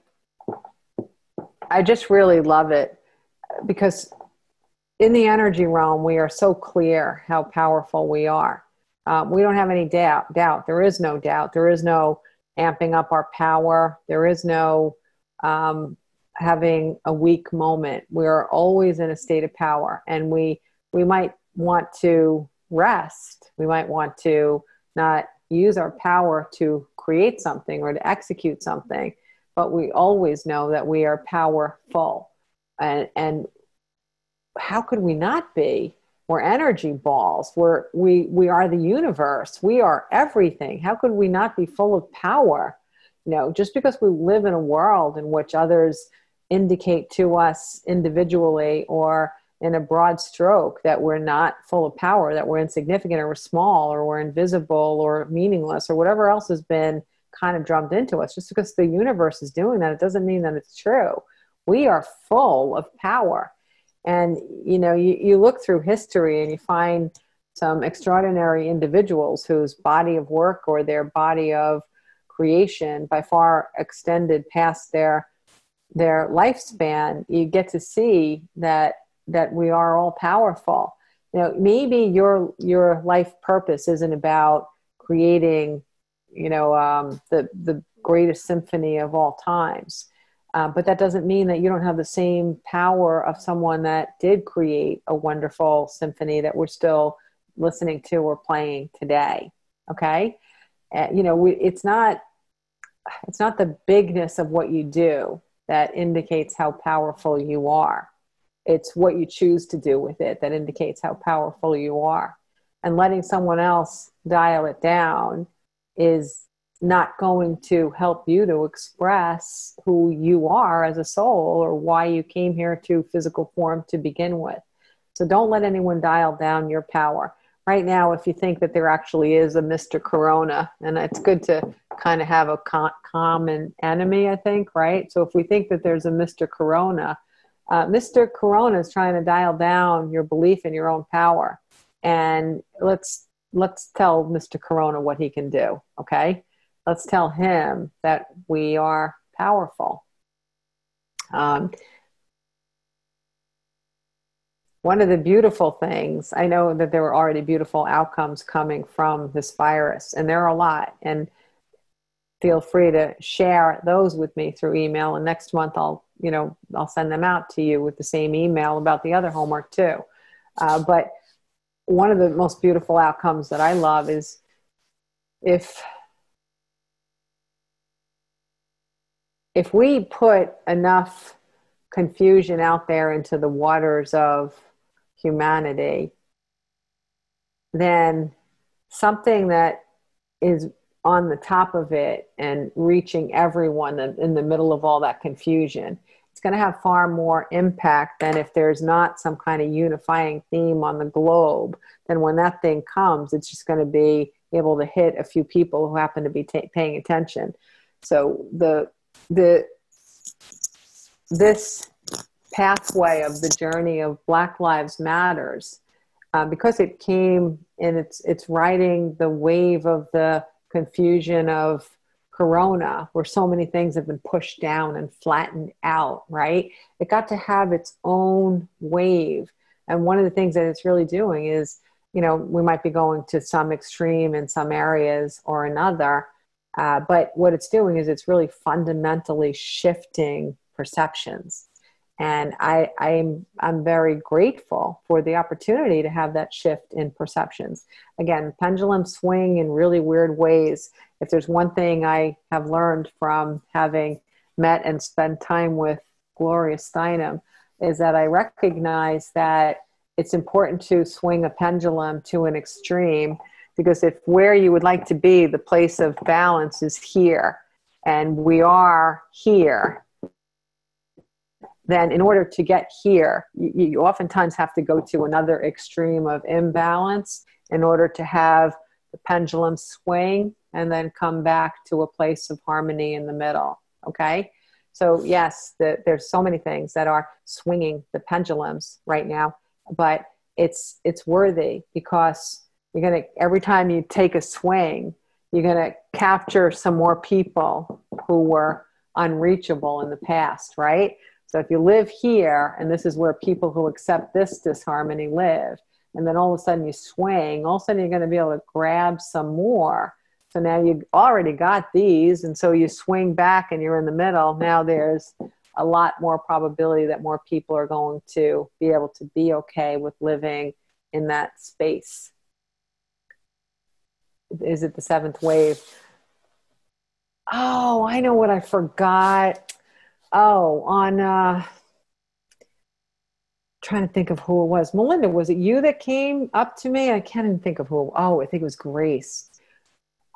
just really love it because in the energy realm, we are so clear how powerful we are. We don't have any doubt. There is no doubt. There is no amping up our power. There is no having a weak moment. We are always in a state of power, and we might want to rest. We might want to not use our power to create something or to execute something, but we always know that we are powerful. And how could we not be? We're energy balls. We are the universe. We are everything. How could we not be full of power? Just because we live in a world in which others indicate to us individually or in a broad stroke that we're not full of power, that we're insignificant or we're small or we're invisible or meaningless or whatever else has been kind of drummed into us. Just because the universe is doing that, it doesn't mean that it's true. We are full of power. And, you look through history and you find some extraordinary individuals whose body of work or their body of creation by far extended past their lifespan. You get to see that we are all powerful. Maybe your life purpose isn't about creating, the greatest symphony of all times. But that doesn't mean that you don't have the same power of someone that did create a wonderful symphony that we're still listening to or playing today. Okay. It's not the bigness of what you do that indicates how powerful you are. It's what you choose to do with it that indicates how powerful you are. And letting someone else dial it down is not going to help you to express who you are as a soul or why you came here to physical form to begin with. So don't let anyone dial down your power. Right now, if you think that there actually is a Mr. Corona, and it's good to kind of have a common enemy, I think, right? So if we think that there's a Mr. Corona is trying to dial down your belief in your own power. And let's tell Mr. Corona what he can do, okay? Let's tell him that we are powerful. One of the beautiful things, I know that there were already beautiful outcomes coming from this virus, and there are a lot. And feel free to share those with me through email. And next month I'll send them out to you with the same email about the other homework too. But one of the most beautiful outcomes that I love is if we put enough confusion out there into the waters of humanity, then something that is on the top of it and reaching everyone in the middle of all that confusion, it's going to have far more impact than if there's not some kind of unifying theme on the globe. Then when that thing comes, it's just going to be able to hit a few people who happen to be paying attention. So this pathway of the journey of Black Lives Matters, because it came and it's riding the wave of the confusion of Corona, where so many things have been pushed down and flattened out, right? It got to have its own wave. And one of the things that it's really doing is, we might be going to some extreme in some areas or another, but what it's doing is it's really fundamentally shifting perceptions. And I'm very grateful for the opportunity to have that shift in perceptions. Again, pendulums swing in really weird ways. If there's one thing I have learned from having met and spent time with Gloria Steinem, is that I recognize that it's important to swing a pendulum to an extreme, because if where you would like to be, the place of balance, is here, and we are here, then in order to get here, you oftentimes have to go to another extreme of imbalance in order to have the pendulum swing and then come back to a place of harmony in the middle, okay? So yes, there's so many things that are swinging the pendulums right now, but it's worthy, because you're going to, every time you take a swing, you're going to capture some more people who were unreachable in the past, right? So if you live here, and this is where people who accept this disharmony live, and then all of a sudden you swing, all of a sudden you're going to be able to grab some more. So now you already got these, and so you swing back and you're in the middle. Now there's a lot more probability that more people are going to be able to be okay with living in that space. Is it the seventh wave? Oh, I know what I forgot. Oh, trying to think of who it was. Melinda, was it you that came up to me? I can't even think of who. Oh, I think it was Grace.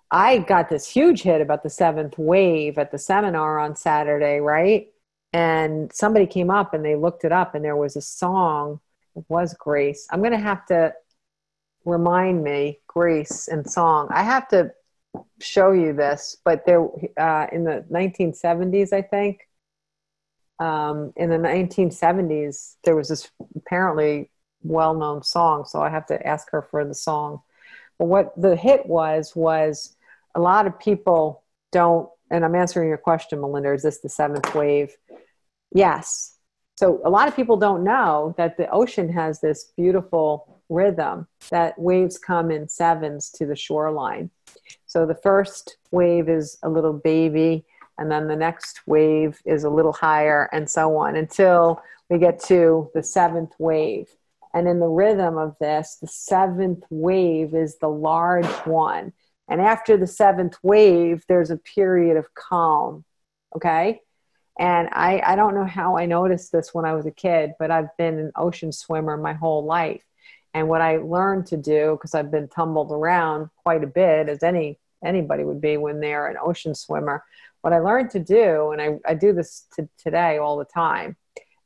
I got this huge hit about the seventh wave at the seminar on Saturday, right? And somebody came up and they looked it up, and there was a song. It was Grace. I'm going to have to remind me, Grace and song. I have to show you this, but there in the 1970s, I think, In the 1970s, there was this apparently well-known song, so I have to ask her for the song. But what the hit was a lot of people don't, and I'm answering your question, Melinda, is this the seventh wave? Yes. So a lot of people don't know that the ocean has this beautiful rhythm that waves come in sevens to the shoreline. So the first wave is a little baby, and then the next wave is a little higher, and so on until we get to the seventh wave. And in the rhythm of this, the seventh wave is the large one. And after the seventh wave, there's a period of calm. Okay. And I don't know how I noticed this when I was a kid, but I've been an ocean swimmer my whole life. And what I learned to do, because I've been tumbled around quite a bit, as anybody would be when they're an ocean swimmer, what I learned to do, and I do this today all the time,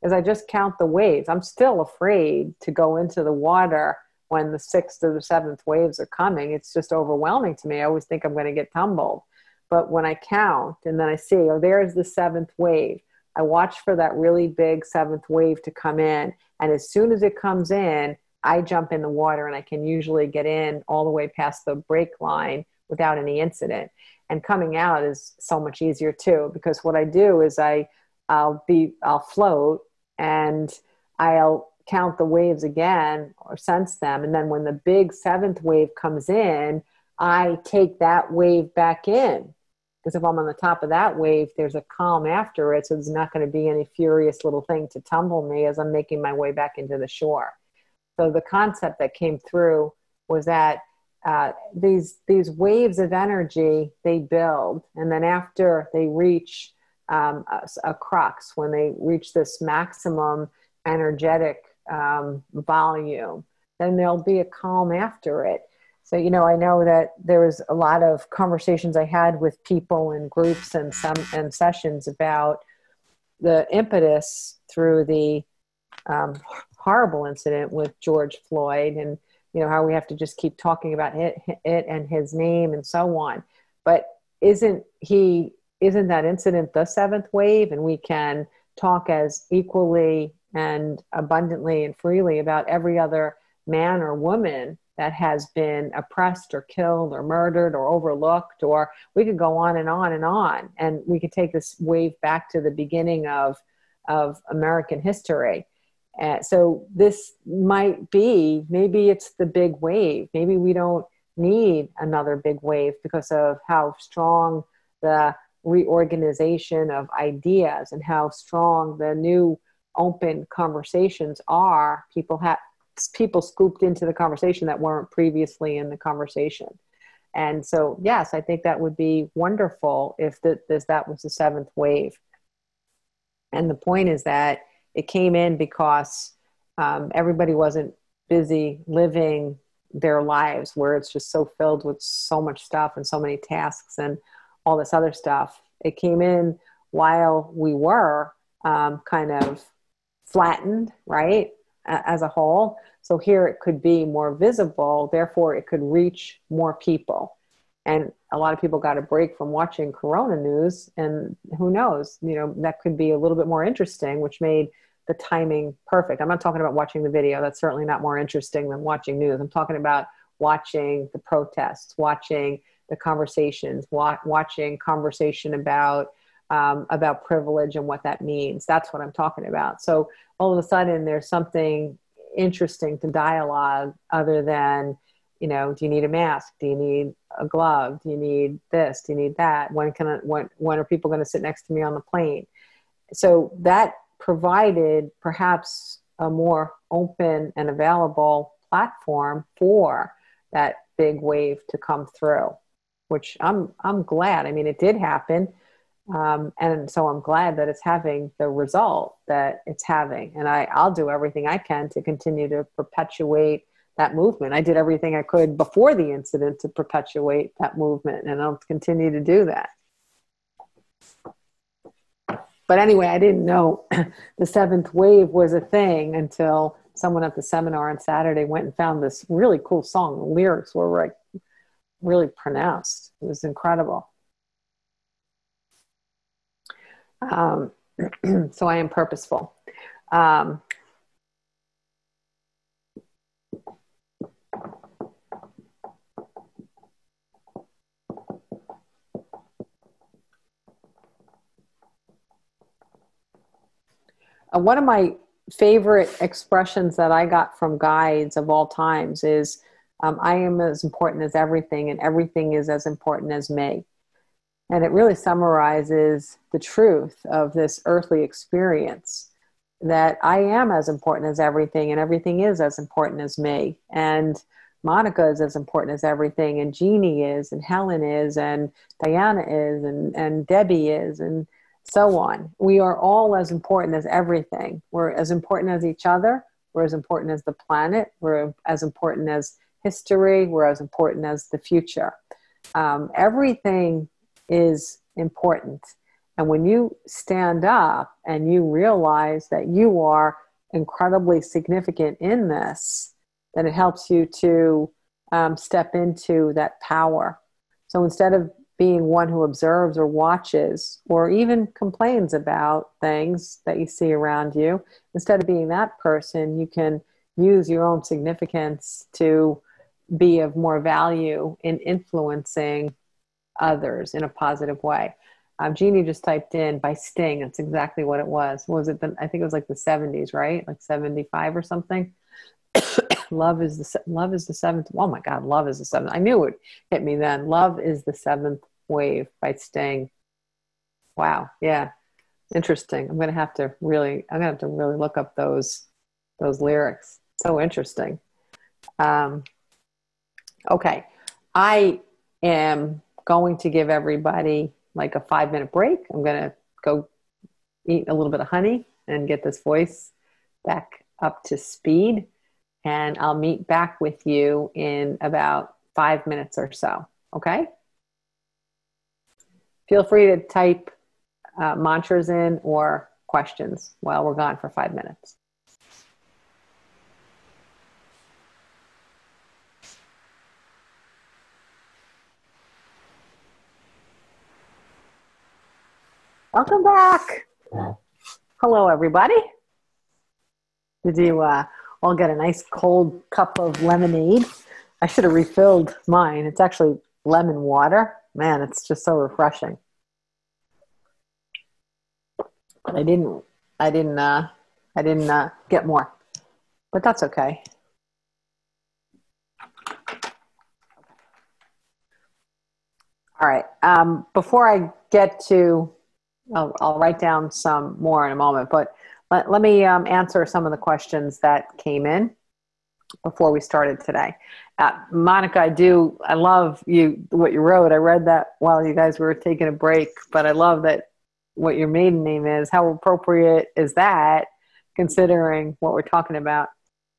is I just count the waves. I'm still afraid to go into the water when the sixth or the seventh waves are coming. It's just overwhelming to me. I always think I'm going to get tumbled. But when I count and then I see, oh, there's the seventh wave, I watch for that really big seventh wave to come in. And as soon as it comes in, I jump in the water, and I can usually get in all the way past the break line without any incident. And coming out is so much easier too, because what I do is I'll float, and I'll count the waves again or sense them. And then when the big seventh wave comes in, I take that wave back in. Because if I'm on the top of that wave, there's a calm after it. So there's not going to be any furious little thing to tumble me as I'm making my way back into the shore. So the concept that came through was that these waves of energy, they build. And then after they reach a crux, when they reach this maximum energetic volume, then there'll be a calm after it. So, I know that there was a lot of conversations I had with people in groups and sessions about the impetus through the horrible incident with George Floyd, and how we have to just keep talking about it and his name and so on. But isn't that incident the seventh wave? And we can talk as equally and abundantly and freely about every other man or woman that has been oppressed or killed or murdered or overlooked, or we could go on and on and on. And we could take this wave back to the beginning of American history. So this might be, maybe it's the big wave. Maybe we don't need another big wave because of how strong the reorganization of ideas and how strong the new open conversations are. People scooped into the conversation that weren't previously in the conversation. And so, yes, I think that would be wonderful if that was the seventh wave. And the point is that it came in because everybody wasn't busy living their lives, where it's just so filled with so much stuff and so many tasks and all this other stuff. It came in while we were kind of flattened, right, as a whole. So here it could be more visible, therefore it could reach more people. And a lot of people got a break from watching Corona news, and who knows, that could be a little bit more interesting, which made the timing perfect. I'm not talking about watching the video. That's certainly not more interesting than watching news. I'm talking about watching the protests, watching the conversations, watching conversation about privilege and what that means. That's what I'm talking about. So all of a sudden there's something interesting to dialogue other than, do you need a mask? Do you need a glove? Do you need this? Do you need that? When are people going to sit next to me on the plane? So that provided perhaps a more open and available platform for that big wave to come through, which I'm glad. I mean, it did happen. And so I'm glad that it's having the result that it's having. And I'll do everything I can to continue to perpetuate that movement. I did everything I could before the incident to perpetuate that movement, and I'll continue to do that. But anyway, I didn't know the seventh wave was a thing until someone at the seminar on Saturday went and found this really cool song. The lyrics were like really pronounced. It was incredible. So I am purposeful. Um, One of my favorite expressions that I got from guides of all times is, I am as important as everything, and everything is as important as me. And it really summarizes the truth of this earthly experience, that I am as important as everything, and everything is as important as me. And Monica is as important as everything, and Jeannie is, and Helen is, and Diana is, and Debbie is, and so on. We are all as important as everything. We're as important as each other. We're as important as the planet. We're as important as history. We're as important as the future. Everything is important. And when you stand up and you realize that you are incredibly significant in this, then it helps you to step into that power. So instead of being one who observes or watches or even complains about things that you see around you, instead of being that person, you can use your own significance to be of more value in influencing others in a positive way. Jeannie just typed in by Sting. That's exactly what it was. What was it? I think it was like the 70s, right? Like 75 or something. Love is the seventh. Oh my God, love is the seventh. I knew it hit me then. Love is the seventh wave by Sting. Wow. Yeah. Interesting. I'm gonna have to really look up those lyrics. So interesting. Okay. I am going to give everybody like a 5-minute break. I'm gonna go eat a little bit of honey and get this voice back up to speed. And I'll meet back with you in about 5 minutes or so. Okay? Feel free to type mantras in or questions while we're gone for 5 minutes. Welcome back. Hello, everybody. Did you all get a nice cold cup of lemonade? I should have refilled mine. It's actually lemon water. Man, it's just so refreshing. I didn't get more, but that's okay. All right. Before I get to, I'll write down some more in a moment, but let me answer some of the questions that came in before we started today. Monica, I love what you wrote. I read that while you guys were taking a break, but I love that what your maiden name is. How appropriate is that, considering what we're talking about?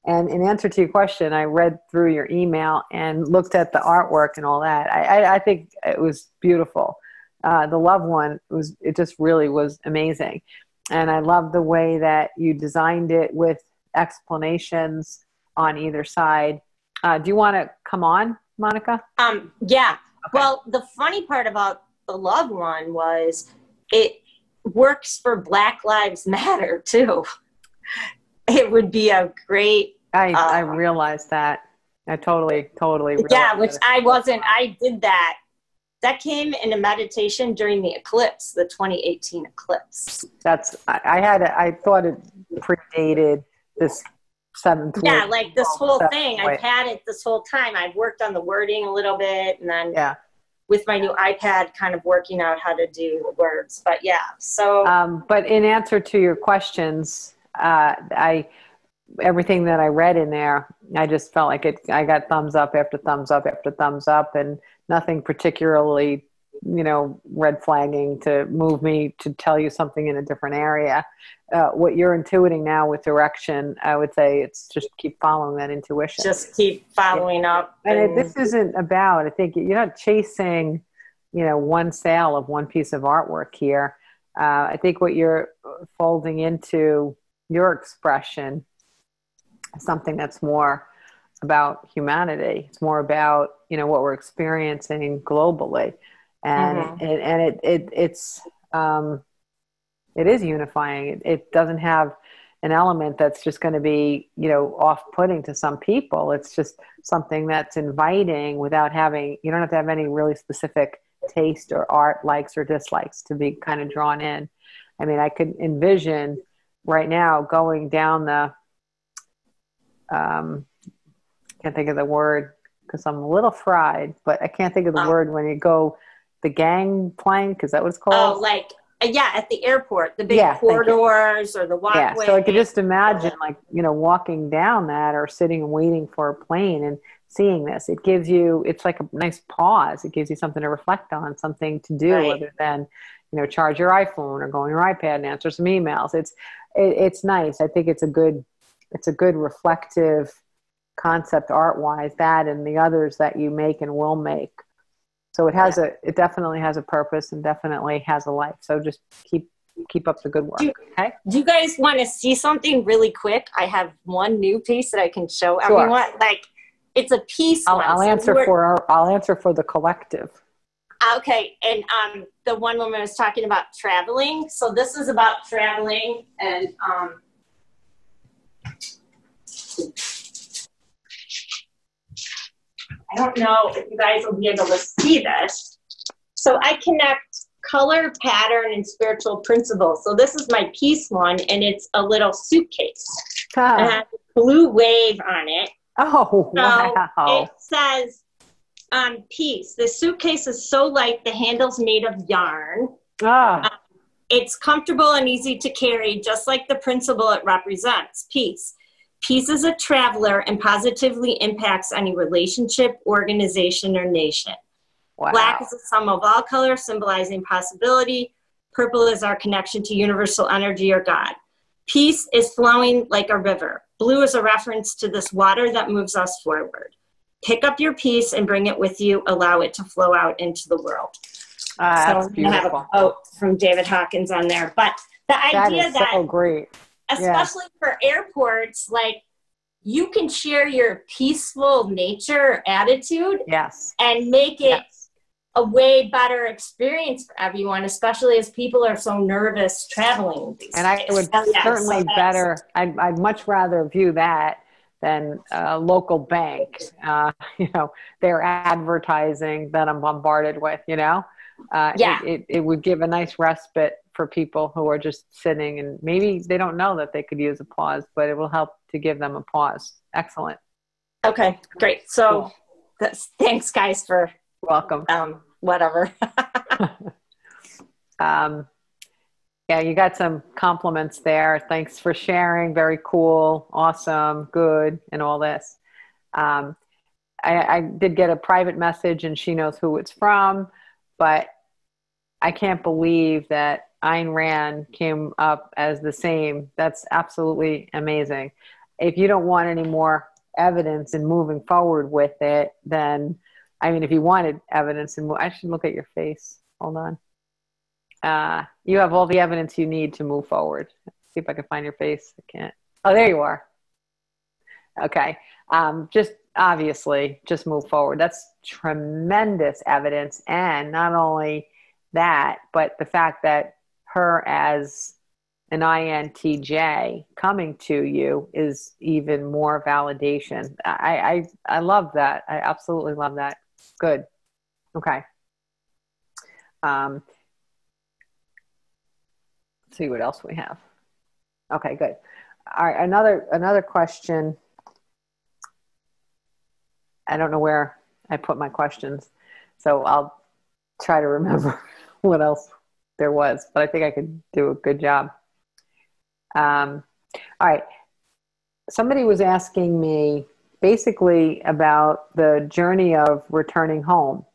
And in answer to your question, I read through your email and looked at the artwork and all that. I think it was beautiful. The love one it just really was amazing. And I love the way that you designed it with explanations on either side. Do you want to come on, Monica? Yeah. Okay. Well, the funny part about the love one was it works for Black Lives Matter too. It would be a great. I realized that. I totally realized. Yeah, which I did that. That came in a meditation during the eclipse, the 2018 eclipse. I thought it predated this 7th. Yeah, like this whole thing. I've had it this whole time. I've worked on the wording a little bit, and then with my new iPad, kind of working out how to do the words. But yeah, so. But in answer to your questions, everything that I read in there, I just felt like I got thumbs up after thumbs up after thumbs up, and nothing particularly, red flagging to move me to tell you something in a different area. What you're intuiting now with direction, I would say it's just keep following that intuition. Just keep following up. And this isn't about, I think you're not chasing, one sale of one piece of artwork here. I think what you're folding into your expression is something that's more about humanity. It's more about, what we're experiencing globally. And, and it's It is unifying. It doesn't have an element that's just going to be, off-putting to some people. It's just something that's inviting without having, you don't have to have any really specific taste or art likes or dislikes to be kind of drawn in. I mean, I could envision right now going down the, can't think of the word because I'm a little fried, but I can't think of the word when you go the gangplank. Is that what it's called? Oh, at the airport, the big corridors or the walkway. Yeah, so I could just imagine walking down that or sitting and waiting for a plane and seeing this. It gives you, it's like a nice pause. It gives you something to reflect on, something to do other than, charge your iPhone or go on your iPad and answer some emails. It's nice. I think it's a good reflective concept art-wise, that and the others that you make and will make. So it definitely has a purpose and definitely has a life. So just keep up the good work. Okay. Do you guys want to see something really quick? I have one new piece that I can show everyone. It's a piece. I'll answer for the collective. Okay. And the one woman was talking about traveling. So this is about traveling and I don't know if you guys will be able to see this. So I connect color, pattern, and spiritual principles. So this is my piece one, and it's a little suitcase. It has a blue wave on it. Oh, so wow. It says, peace. The suitcase is so light, the handle's made of yarn. It's comfortable and easy to carry, just like the principle it represents, peace. Peace is a traveler and positively impacts any relationship, organization, or nation. Wow. Black is the sum of all colors, symbolizing possibility. Purple is our connection to universal energy or God. Peace is flowing like a river. Blue is a reference to this water that moves us forward. Pick up your peace and bring it with you. Allow it to flow out into the world. That's so we have a quote from David Hawkins on there. But the idea that is so great. Especially for airports, you can share your peaceful nature attitude and make it a way better experience for everyone, especially as people are so nervous traveling these days. I would certainly I'd much rather view that than a local bank, their advertising that I'm bombarded with, it would give a nice respite for people who are just sitting and maybe they don't know that they could use a pause, but it will help to give them a pause. Excellent. Okay, great. So thanks guys for welcome. Whatever. Yeah, you got some compliments there. Thanks for sharing. Very cool. Awesome. Good. And all this. I did get a private message and she knows who it's from, but I can't believe that Ayn Rand came up as the same. That's absolutely amazing. If you don't want any more evidence in moving forward with it, then, if you wanted evidence, and I should look at your face. Hold on. You have all the evidence you need to move forward. Let's see if I can find your face. I can't. Oh, there you are. Okay. Just obviously, just move forward. That's tremendous evidence. And not only that, but the fact that her as an INTJ coming to you is even more validation. I love that. I absolutely love that. Good. Okay. Let's see what else we have. Okay, good. All right, another question. I don't know where I put my questions, so I'll try to remember what else there was, but I think I could do a good job. All right. Somebody was asking me basically about the journey of returning home.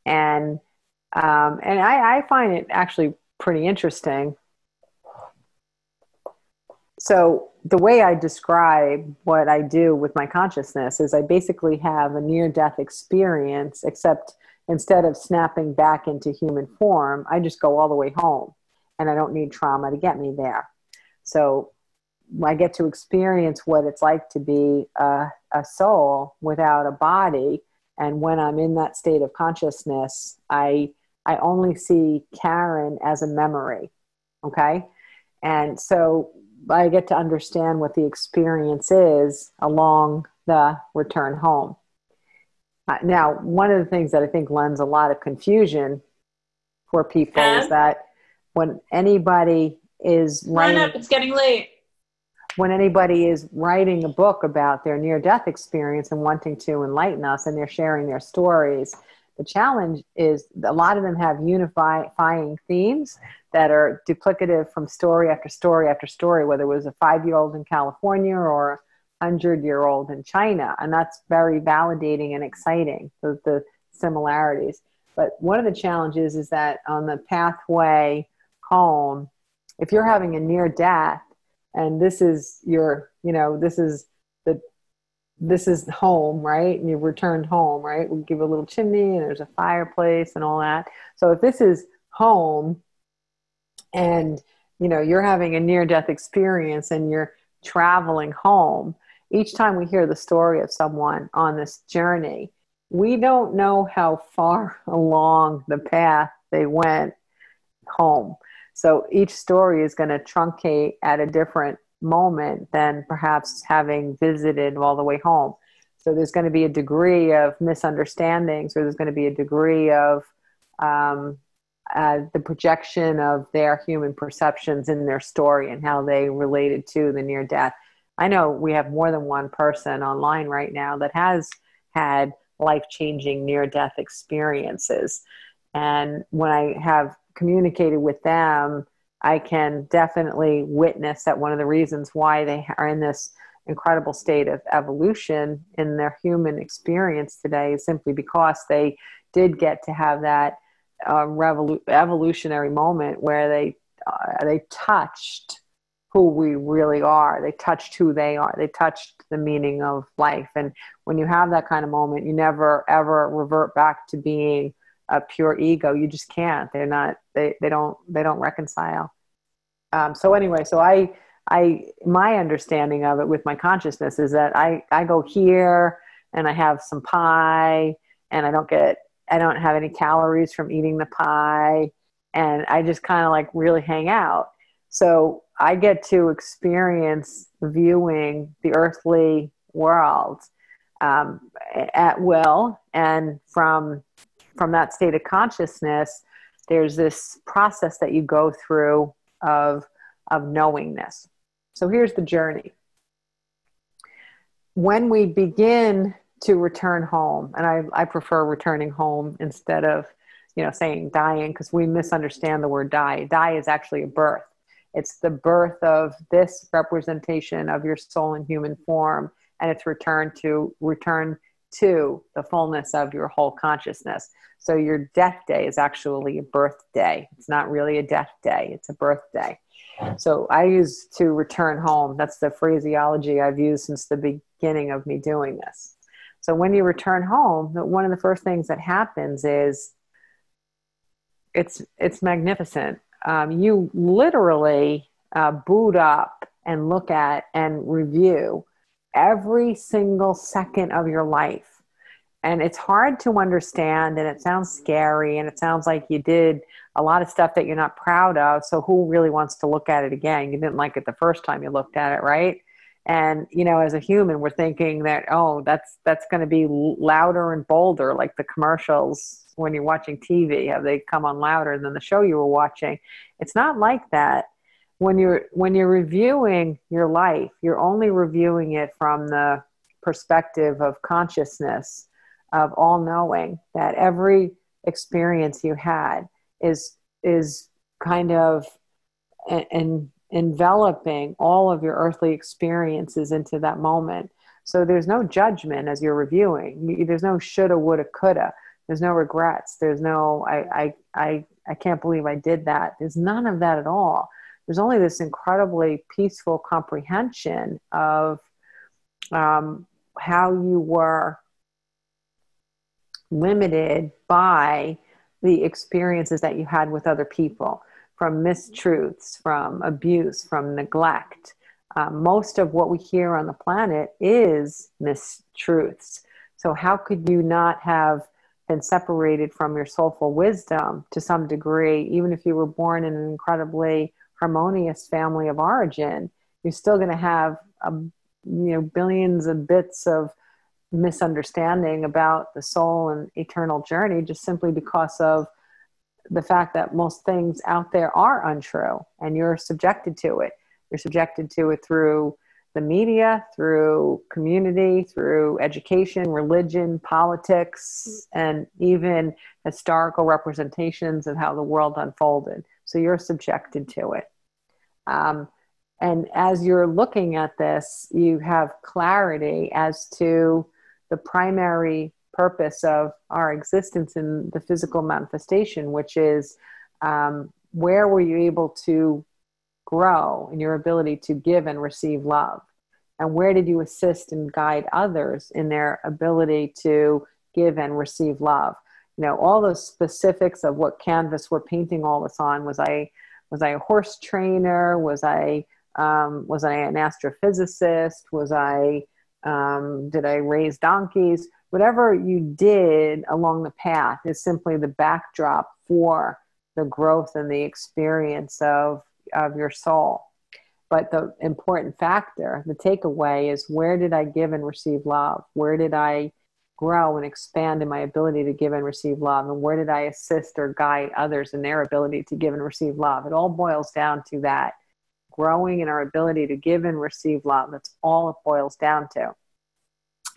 And I find it actually pretty interesting. So the way I describe what I do with my consciousness is I basically have a near-death experience, except instead of snapping back into human form, I just go all the way home and I don't need trauma to get me there. So I get to experience what it's like to be a soul without a body. And when I'm in that state of consciousness, I only see Karen as a memory. Okay. And so I get to understand what the experience is along the return home. Now, one of the things that I think lends a lot of confusion for people is that when anybody is writing, run up, it's getting late. When anybody is writing a book about their near-death experience and wanting to enlighten us, and they're sharing their stories, the challenge is a lot of them have unifying themes that are duplicative from story after story after story, whether it was a 5-year-old in California or a 100-year-old in China. And that's very validating and exciting, the similarities. But one of the challenges is that on the pathway home, if you're having a near death, and this is your, this is home, right? And you've returned home, right? We give a little chimney and there's a fireplace and all that. So if this is home and, you're having a near-death experience and you're traveling home, each time we hear the story of someone on this journey, we don't know how far along the path they went home. So each story is going to truncate at a different moment than perhaps having visited all the way home. So there's going to be a degree of misunderstandings, or there's going to be a degree of the projection of their human perceptions in their story and how they related to the near death. I know we have more than one person online right now that has had life-changing near-death experiences. And when I have communicated with them, I can definitely witness that one of the reasons why they are in this incredible state of evolution in their human experience today is simply because they did get to have that evolutionary moment where they touched who we really are. They touched who they are. They touched the meaning of life. And when you have that kind of moment, you never ever revert back to being a pure ego. You just can't. They're not. They don't reconcile. So anyway, my understanding of it with my consciousness is that I go here and I have some pie and I don't have any calories from eating the pie, and I just kind of like really hang out. So I get to experience viewing the earthly world at will, and from that state of consciousness, there's this process that you go through of knowingness. So here's the journey. When we begin to return home, and I prefer returning home instead of saying dying, because we misunderstand the word die. Die is actually a birth. It's the birth of this representation of your soul in human form, and it's return to the fullness of your whole consciousness. So your death day is actually a birth day. It's not really a death day. It's a birth day. So I use to return home. That's the phraseology I've used since the beginning of me doing this. So when you return home, one of the first things that happens is it's magnificent. You literally boot up and look at and review every single second of your life. And it's hard to understand, and it sounds scary, and it sounds like you did a lot of stuff that you're not proud of. So who really wants to look at it again? You didn't like it the first time you looked at it, right? And, as a human, we're thinking that, oh, that's going to be louder and bolder, like the commercials when you're watching TV, how they come on louder than the show you were watching. It's not like that. When you're reviewing your life, you're only reviewing it from the perspective of consciousness, of all knowing, that every experience you had is kind of enveloping all of your earthly experiences into that moment. So there's no judgment as you're reviewing. There's no shoulda, woulda, coulda. There's no regrets. There's no, I can't believe I did that. There's none of that at all. There's only this incredibly peaceful comprehension of how you were limited by the experiences that you had with other people, from mistruths, from abuse, from neglect. Most of what we hear on the planet is mistruths. So how could you not have been separated from your soulful wisdom to some degree, even if you were born in an incredibly harmonious family of origin, you're still going to have, billions of bits of misunderstanding about the soul and eternal journey, just simply because of the fact that most things out there are untrue, and you're subjected to it. You're subjected to it through the media, through community, through education, religion, politics, and even historical representations of how the world unfolded. So you're subjected to it. And as you're looking at this, you have clarity as to the primary purpose of our existence in the physical manifestation, which is where were you able to grow in your ability to give and receive love? And where did you assist and guide others in their ability to give and receive love? All those specifics of what canvas we're painting all this on. Was I a horse trainer? Was I an astrophysicist? Did I raise donkeys? Whatever you did along the path is simply the backdrop for the growth and the experience of your soul. But the important factor, the takeaway, is where did I give and receive love? Where did I grow and expand in my ability to give and receive love? And where did I assist or guide others in their ability to give and receive love? It all boils down to that. Growing in our ability to give and receive love. That's all it boils down to.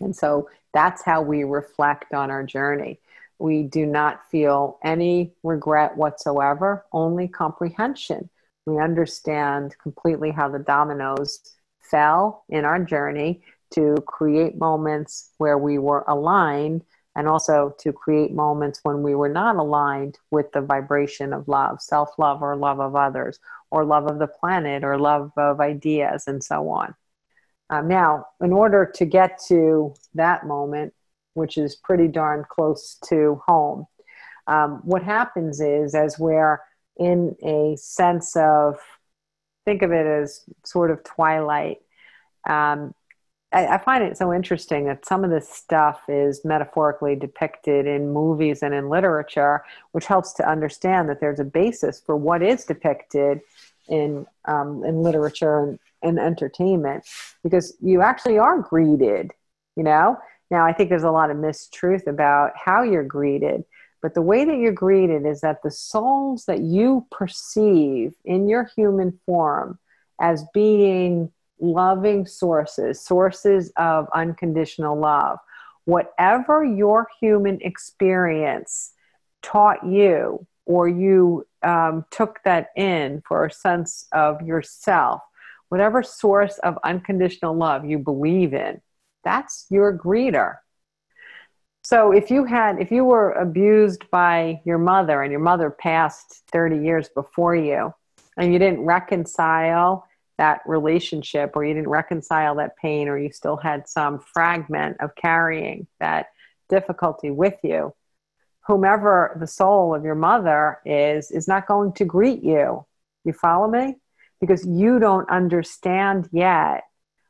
And so that's how we reflect on our journey. We do not feel any regret whatsoever, only comprehension. We understand completely how the dominoes fell in our journey to create moments where we were aligned, and also to create moments when we were not aligned with the vibration of love, self-love, or love of others, or love of the planet, or love of ideas, and so on. Now, in order to get to that moment, which is pretty darn close to home, what happens is, as we're in a sense of, think of it as sort of twilight, I find it so interesting that some of this stuff is metaphorically depicted in movies and in literature, which helps to understand that there's a basis for what is depicted in literature and entertainment, because you actually are greeted, Now, I think there's a lot of mistruth about how you're greeted, but the way that you're greeted is that the souls that you perceive in your human form as being loving sources of unconditional love, whatever your human experience taught you, or you took that in for a sense of yourself, whatever source of unconditional love you believe in, that's your greeter. So if you were abused by your mother, and your mother passed 30 years before you, and you didn't reconcile that relationship, or you didn't reconcile that pain, or you still had some fragment of carrying that difficulty with you, whomever the soul of your mother is not going to greet you. You follow me? Because you don't understand yet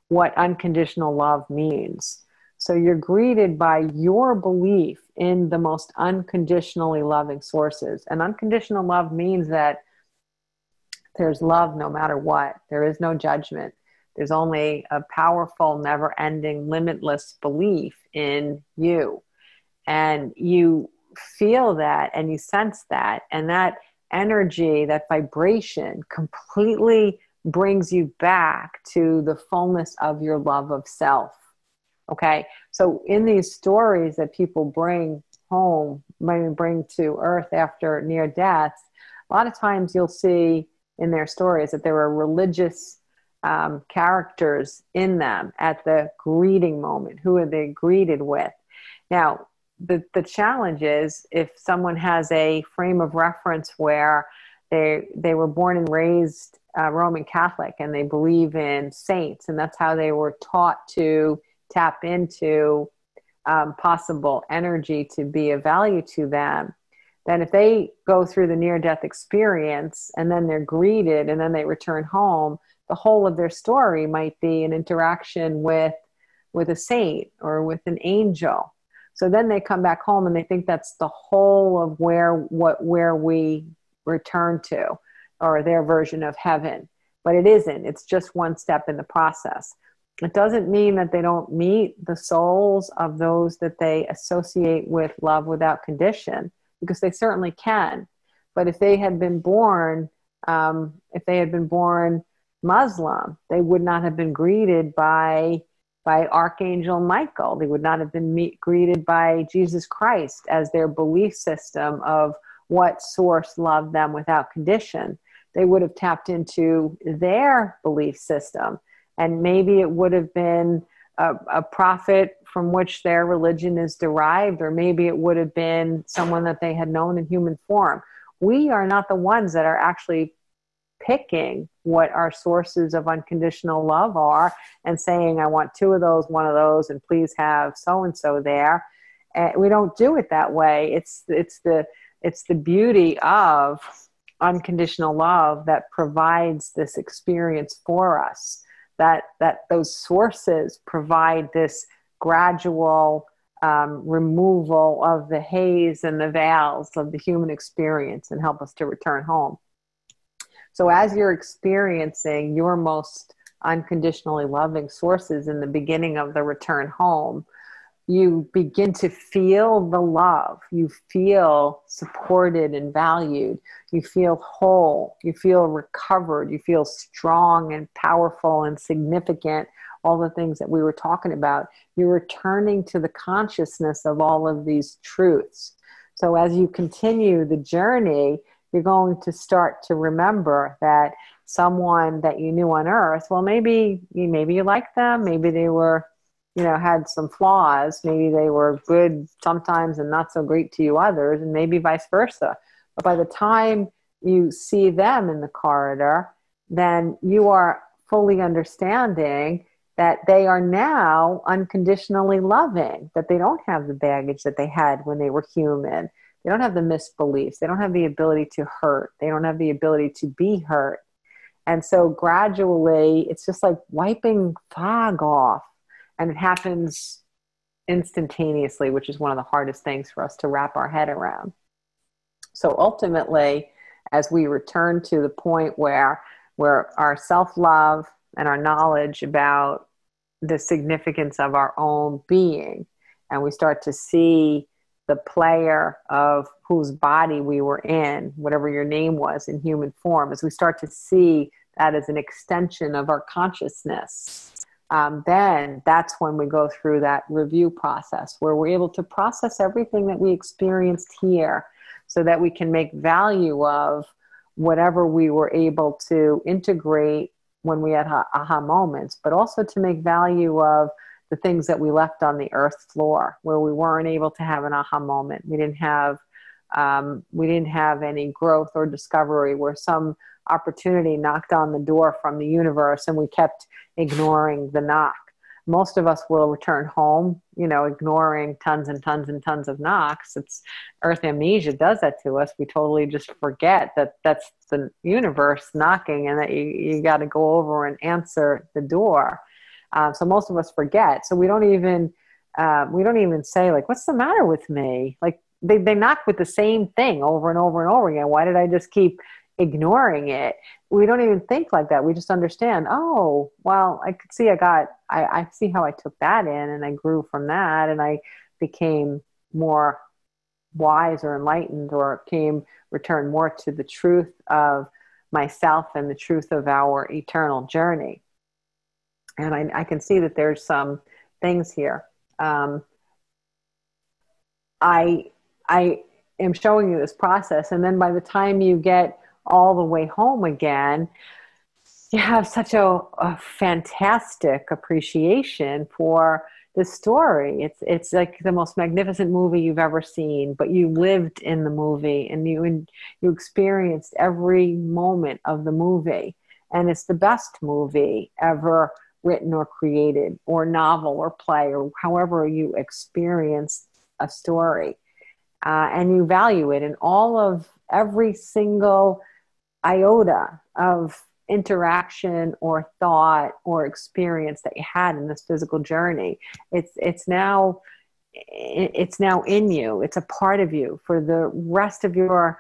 what unconditional love means. So you're greeted by your belief in the most unconditionally loving sources. And unconditional love means that there's love no matter what. There is no judgment. There's only a powerful, never-ending, limitless belief in you. And you feel that, and you sense that, and that energy, that vibration completely brings you back to the fullness of your love of self. Okay? So in these stories that people bring home, bring to earth after near death, a lot of times you'll see in their stories that there are religious characters in them at the greeting moment. Who are they greeted with? Now, the challenge is, if someone has a frame of reference where they were born and raised Roman Catholic, and they believe in saints, and that's how they were taught to tap into possible energy to be of value to them, then if they go through the near-death experience and then they're greeted and then they return home, the whole of their story might be an interaction with a saint or with an angel. So then they come back home and they think that's the whole of where we return to. or their version of heaven. But it isn't. It's just one step in the process. It doesn't mean that they don't meet the souls of those that they associate with love without condition, because they certainly can. But if they had been born, Muslim, they would not have been greeted by Archangel Michael. They would not have been greeted by Jesus Christ as their belief system of what source loved them without condition. They would have tapped into their belief system. And maybe it would have been a prophet from which their religion is derived, or maybe it would have been someone that they had known in human form. We are not the ones that are actually picking what our sources of unconditional love are and saying, I want 2 of those, 1 of those, and please have so-and-so there. We don't do it that way. It's the beauty of unconditional love that provides this experience for us, that those sources provide this gradual removal of the haze and the veils of the human experience and help us to return home. So as you're experiencing your most unconditionally loving sources in the beginning of the return home, you begin to feel the love. You feel supported and valued. You feel whole. You feel recovered. You feel strong and powerful and significant. All the things that we were talking about. You're returning to the consciousness of all of these truths. So as you continue the journey, you're going to start to remember that someone that you knew on earth, well, maybe you liked them, maybe they were, had some flaws, maybe they were good sometimes and not so great to you others, and maybe vice versa. But by the time you see them in the corridor, then you are fully understanding that they are now unconditionally loving, that they don't have the baggage that they had when they were human. They don't have the misbeliefs. They don't have the ability to hurt. They don't have the ability to be hurt. And so gradually, it's just like wiping fog off. And it happens instantaneously, which is one of the hardest things for us to wrap our head around. So ultimately, as we return to the point where our self-love and our knowledge about the significance of our own being, and we start to see the player of whose body we were in, whatever your name was in human form, as we start to see that as an extension of our consciousness, then that's when we go through that review process where we're able to process everything that we experienced here so that we can make value of whatever we were able to integrate when we had aha moments, but also to make value of the things that we left on the earth floor where we weren't able to have an aha moment. We didn't have any growth or discovery, where some opportunity knocked on the door from the universe and we kept ignoring the knock. Most of us will return home, ignoring tons and tons and tons of knocks. It's earth amnesia does that to us. We totally just forget that that's the universe knocking and that you got to go over and answer the door. So most of us forget. So we don't even say, like, what's the matter with me? Like they knock with the same thing over and over and over again. Why did I just keep ignoring it? We don't even think like that. We just understand, oh, well, I could see I see how I took that in and I grew from that and I became more wise or enlightened or returned more to the truth of myself and the truth of our eternal journey. And I can see that there's some things here. I am showing you this process, and then by the time you get all the way home again, you have such a fantastic appreciation for the story. It's like the most magnificent movie you've ever seen, but you lived in the movie and you experienced every moment of the movie. And it's the best movie ever written or created, or novel or play, or however you experience a story. And you value it, and every single iota of interaction or thought or experience that you had in this physical journey. It's now in you. It's a part of you for the rest of your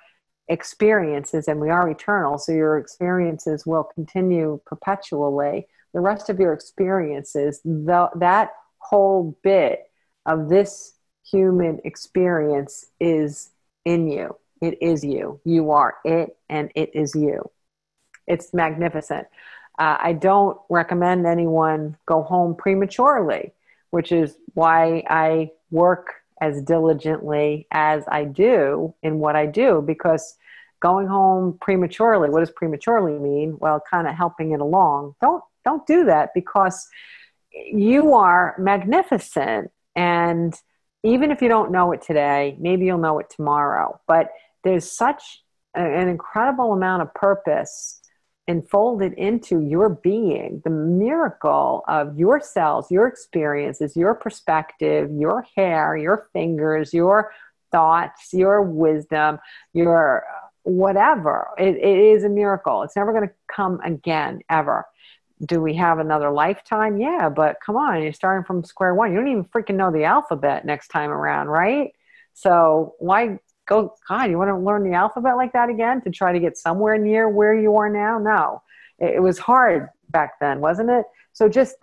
experiences, and we are eternal, so your experiences will continue perpetually. The rest of your experiences, that whole bit of this human experience is in you. It is you. You are it, and it is you. It's magnificent. I don't recommend anyone go home prematurely, which is why I work as diligently as I do in what I do, because going home prematurely, what does prematurely mean? Well, kind of helping it along. Don't do that, because you are magnificent. And even if you don't know it today, maybe you'll know it tomorrow. But there's such an incredible amount of purpose enfolded into your being, the miracle of your cells, your experiences, your perspective, your hair, your fingers, your thoughts, your wisdom, your whatever. It is a miracle. It's never going to come again, ever. Do we have another lifetime? Yeah, but come on, you're starting from square one. You don't even freaking know the alphabet next time around, right? So why go, God, you want to learn the alphabet like that again to try to get somewhere near where you are now? No, it was hard back then, wasn't it? So just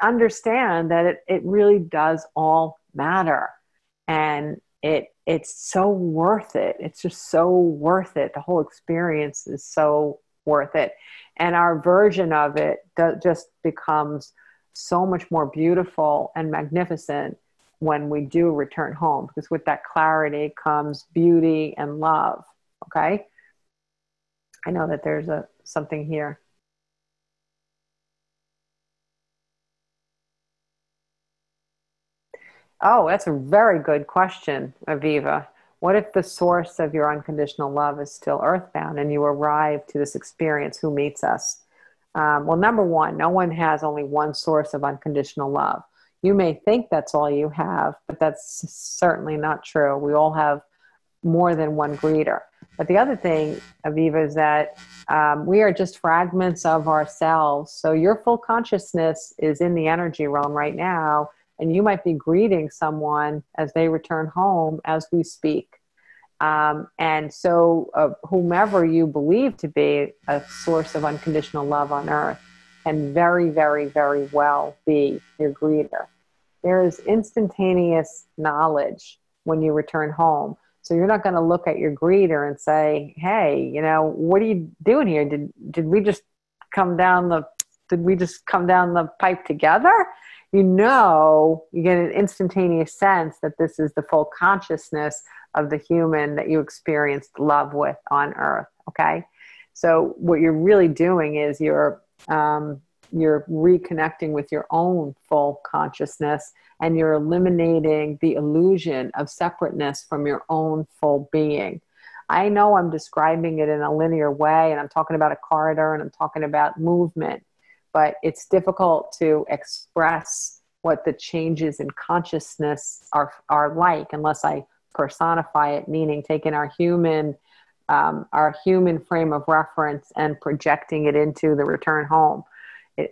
understand that it really does all matter. And it's so worth it. It's just so worth it. The whole experience is so worth it. And our version of it just becomes so much more beautiful and magnificent when we do return home, because with that clarity comes beauty and love. Okay. I know that there's something here. Oh, that's a very good question, Aviva. What if the source of your unconditional love is still earthbound and you arrive to this experience? Who meets us? Well, number one, no one has only one source of unconditional love. You may think that's all you have, but that's certainly not true. We all have more than one greeter. But the other thing, Aviva, is that we are just fragments of ourselves. So your full consciousness is in the energy realm right now, and you might be greeting someone as they return home as we speak. And so whomever you believe to be a source of unconditional love on earth can very, very, very well be your greeter. There is instantaneous knowledge when you return home. So you're not going to look at your greeter and say, hey, what are you doing here? Did we just come down the pipe together? You get an instantaneous sense that this is the full consciousness of the human that you experienced love with on earth. Okay. So what you're really doing is you're reconnecting with your own full consciousness, and you're eliminating the illusion of separateness from your own full being. I know I'm describing it in a linear way, and I'm talking about a corridor, and I'm talking about movement, but it's difficult to express what the changes in consciousness are like unless I personify it, meaning taking our human frame of reference and projecting it into the return home.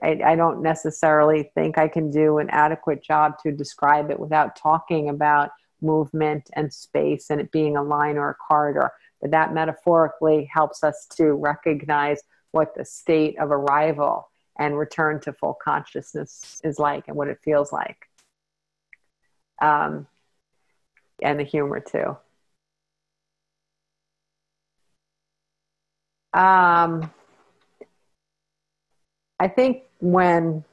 I don't necessarily think I can do an adequate job to describe it without talking about movement and space and it being a line or a corridor. But that metaphorically helps us to recognize what the state of arrival and return to full consciousness is like and what it feels like. And the humor too. I think when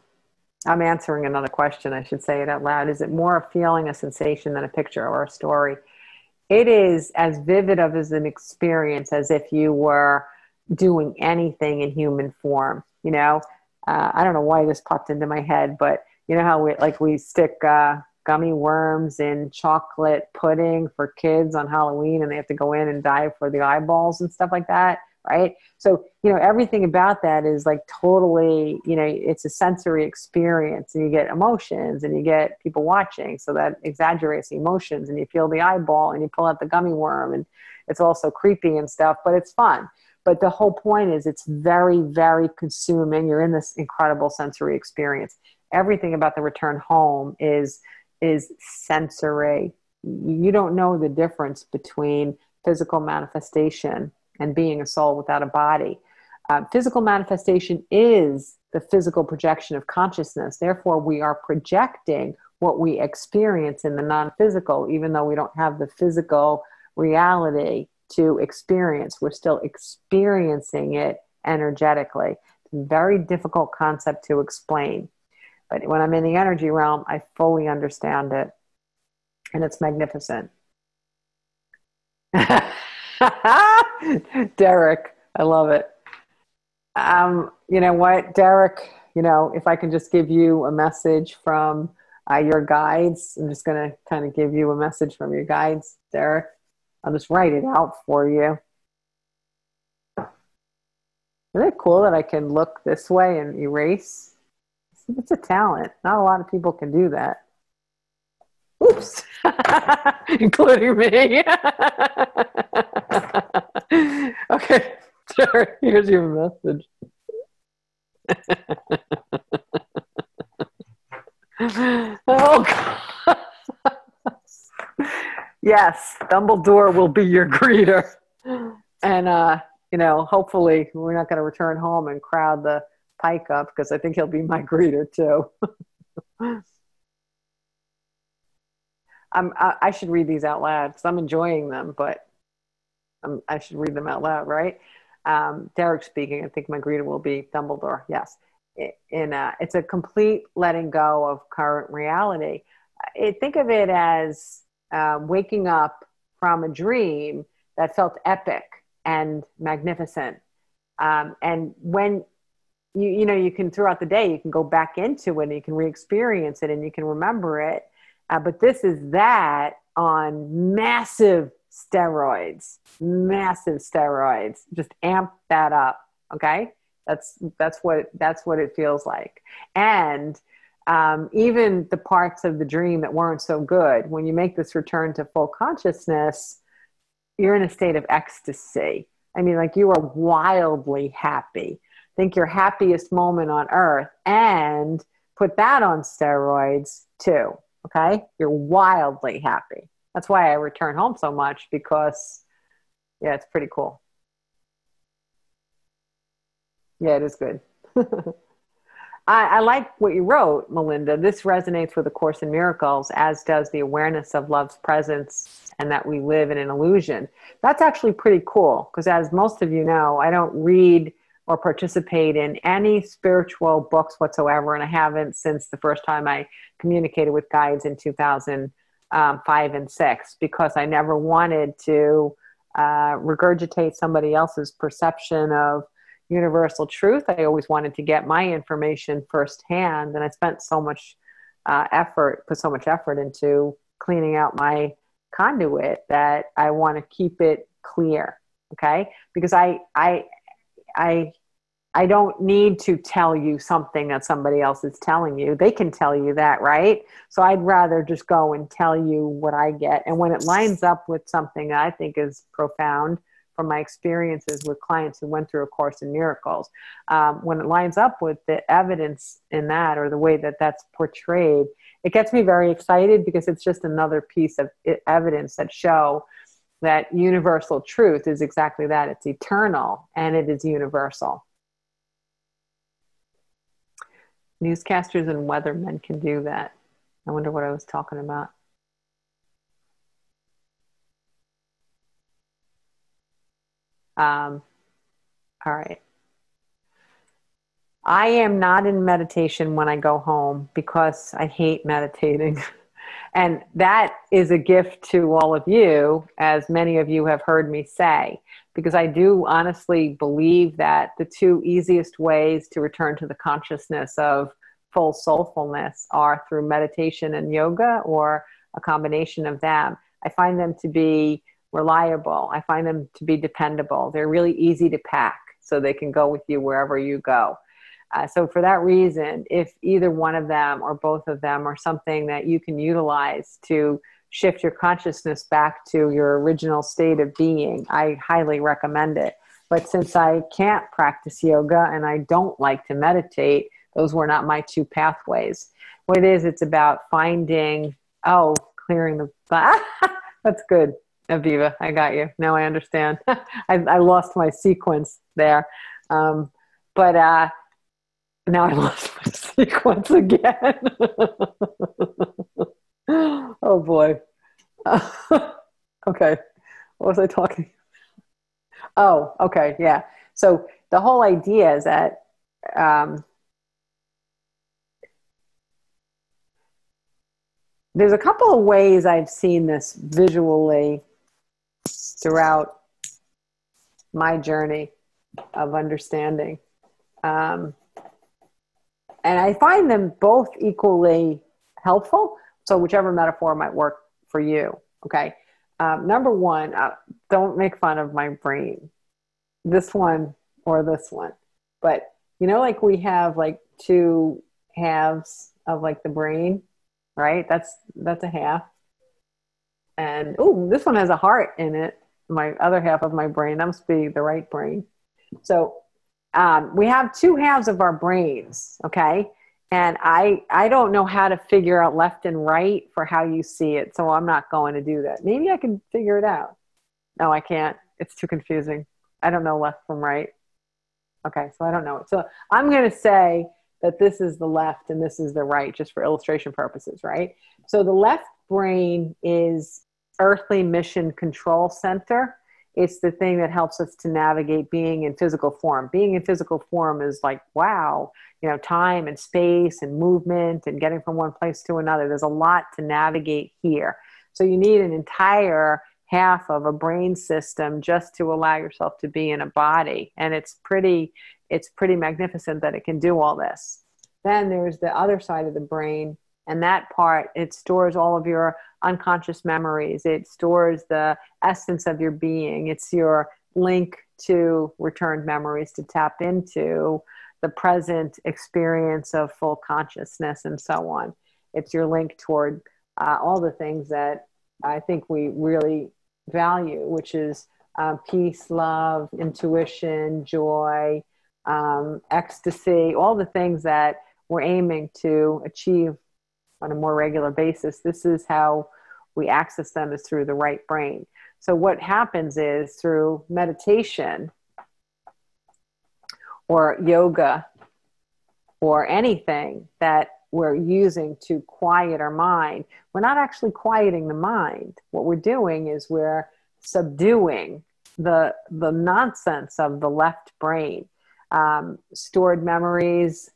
I'm answering another question, I should say it out loud. Is it more a feeling, a sensation than a picture or a story? It is as vivid of as an experience as if you were doing anything in human form. I don't know why this popped into my head, but you know how we stick gummy worms in chocolate pudding for kids on Halloween, and they have to go in and dive for the eyeballs and stuff like that, right? So, everything about that is like totally, it's a sensory experience, and you get emotions and you get people watching. So that exaggerates the emotions, and you feel the eyeball and you pull out the gummy worm, and it's also creepy and stuff, but it's fun. But the whole point is it's very, very consuming. You're in this incredible sensory experience. Everything about the return home is sensory. You don't know the difference between physical manifestation and being a soul without a body. Physical manifestation is the physical projection of consciousness. Therefore, we are projecting what we experience in the non-physical, even though we don't have the physical reality to experience. We're still experiencing it energetically. It's a very difficult concept to explain. But when I'm in the energy realm, I fully understand it. And it's magnificent. Derek, I love it. You know what, Derek, if I can just give you a message from your guides, I'm just going to kind of give you a message from your guides, Derek. I'll just write it out for you. Isn't it cool that I can look this way and erase? It's a talent. Not a lot of people can do that. Oops. Including me. Okay, Derek, here's your message. Oh, God. Yes, Dumbledore will be your greeter. And, hopefully we're not going to return home and crowd the pike up, because I think he'll be my greeter too. I should read these out loud because I'm enjoying them, but I should read them out loud, right? Derek speaking, I think my greeter will be Dumbledore. Yes. It's a complete letting go of current reality. Think of it as waking up from a dream that felt epic and magnificent. And when you can, throughout the day, you can go back into it and you can re-experience it and you can remember it. But this is that on massive steroids. Just amp that up. Okay. That's what it feels like. And even the parts of the dream that weren't so good, when you make this return to full consciousness, you're in a state of ecstasy. I mean, like, you are wildly happy. Think your happiest moment on earth, and put that on steroids too. Okay. You're wildly happy. That's why I return home so much, because it's pretty cool. Yeah, it is good. I like what you wrote, Melinda. This resonates with A Course in Miracles, as does the awareness of love's presence and that we live in an illusion. That's actually pretty cool, because as most of you know, I don't read or participate in any spiritual books whatsoever, and I haven't since the first time I communicated with guides in 2005 and 2006, because I never wanted to regurgitate somebody else's perception of universal truth. I always wanted to get my information firsthand, and I spent so much put so much effort into cleaning out my conduit that I want to keep it clear. Okay, because I don't need to tell you something that somebody else is telling you. They can tell you that, right? So I'd rather just go and tell you what I get. And when it lines up with something that I think is profound from my experiences with clients who went through A Course in Miracles, when it lines up with the evidence in that, or the way that that's portrayed, it gets me very excited, because it's just another piece of evidence that show that universal truth is exactly that. It's eternal and it is universal. Newscasters and weathermen can do that. I wonder what I was talking about. All right. I am not in meditation when I go home, because I hate meditating. And that is a gift to all of you, as many of you have heard me say, because I do honestly believe that the two easiest ways to return to the consciousness of full soulfulness are through meditation and yoga, or a combination of them. I find them to be reliable. I find them to be dependable. They're really easy to pack, so they can go with you wherever you go. So for that reason, if either one of them or both of them are something that you can utilize to shift your consciousness back to your original state of being, I highly recommend it. But since I can't practice yoga and I don't like to meditate, those were not my two pathways. What it is, it's about finding, clearing the, that's good. Aviva, I got you. Now I understand. I lost my sequence there. But now I lost my sequence again. Oh boy. Okay. What was I talking? Oh, okay. Yeah. So the whole idea is that there's a couple of ways I've seen this visually throughout my journey of understanding. And I find them both equally helpful. So whichever metaphor might work for you. Okay. Number one, don't make fun of my brain. This one or this one. But you know, like we have like two halves of like the brain, right? That's a half. And oh, this one has a heart in it. My other half of my brain, that must be the right brain. So we have two halves of our brains, okay? And I don't know how to figure out left and right for how you see it, so I'm not going to do that. Maybe I can figure it out. No, I can't. It's too confusing. I don't know left from right. Okay, so I don't know it. So I'm going to say that this is the left and this is the right, just for illustration purposes, right? So the left brain is earthly mission control center. It's the thing that helps us to navigate being in physical form. Being in physical form is like, wow, you know, time and space and movement and getting from one place to another. There's a lot to navigate here. So you need an entire half of a brain system just to allow yourself to be in a body. And it's pretty magnificent that it can do all this. Then there's the other side of the brain. And that part, it stores all of your unconscious memories. It stores the essence of your being. It's your link to returned memories to tap into the present experience of full consciousness and so on. It's your link toward all the things that I think we really value, which is peace, love, intuition, joy, ecstasy, all the things that we're aiming to achieve on a more regular basis. This is how we access them, is through the right brain. So what happens is through meditation or yoga or anything that we're using to quiet our mind, we're not actually quieting the mind. What we're doing is we're subduing the nonsense of the left brain, stored memories.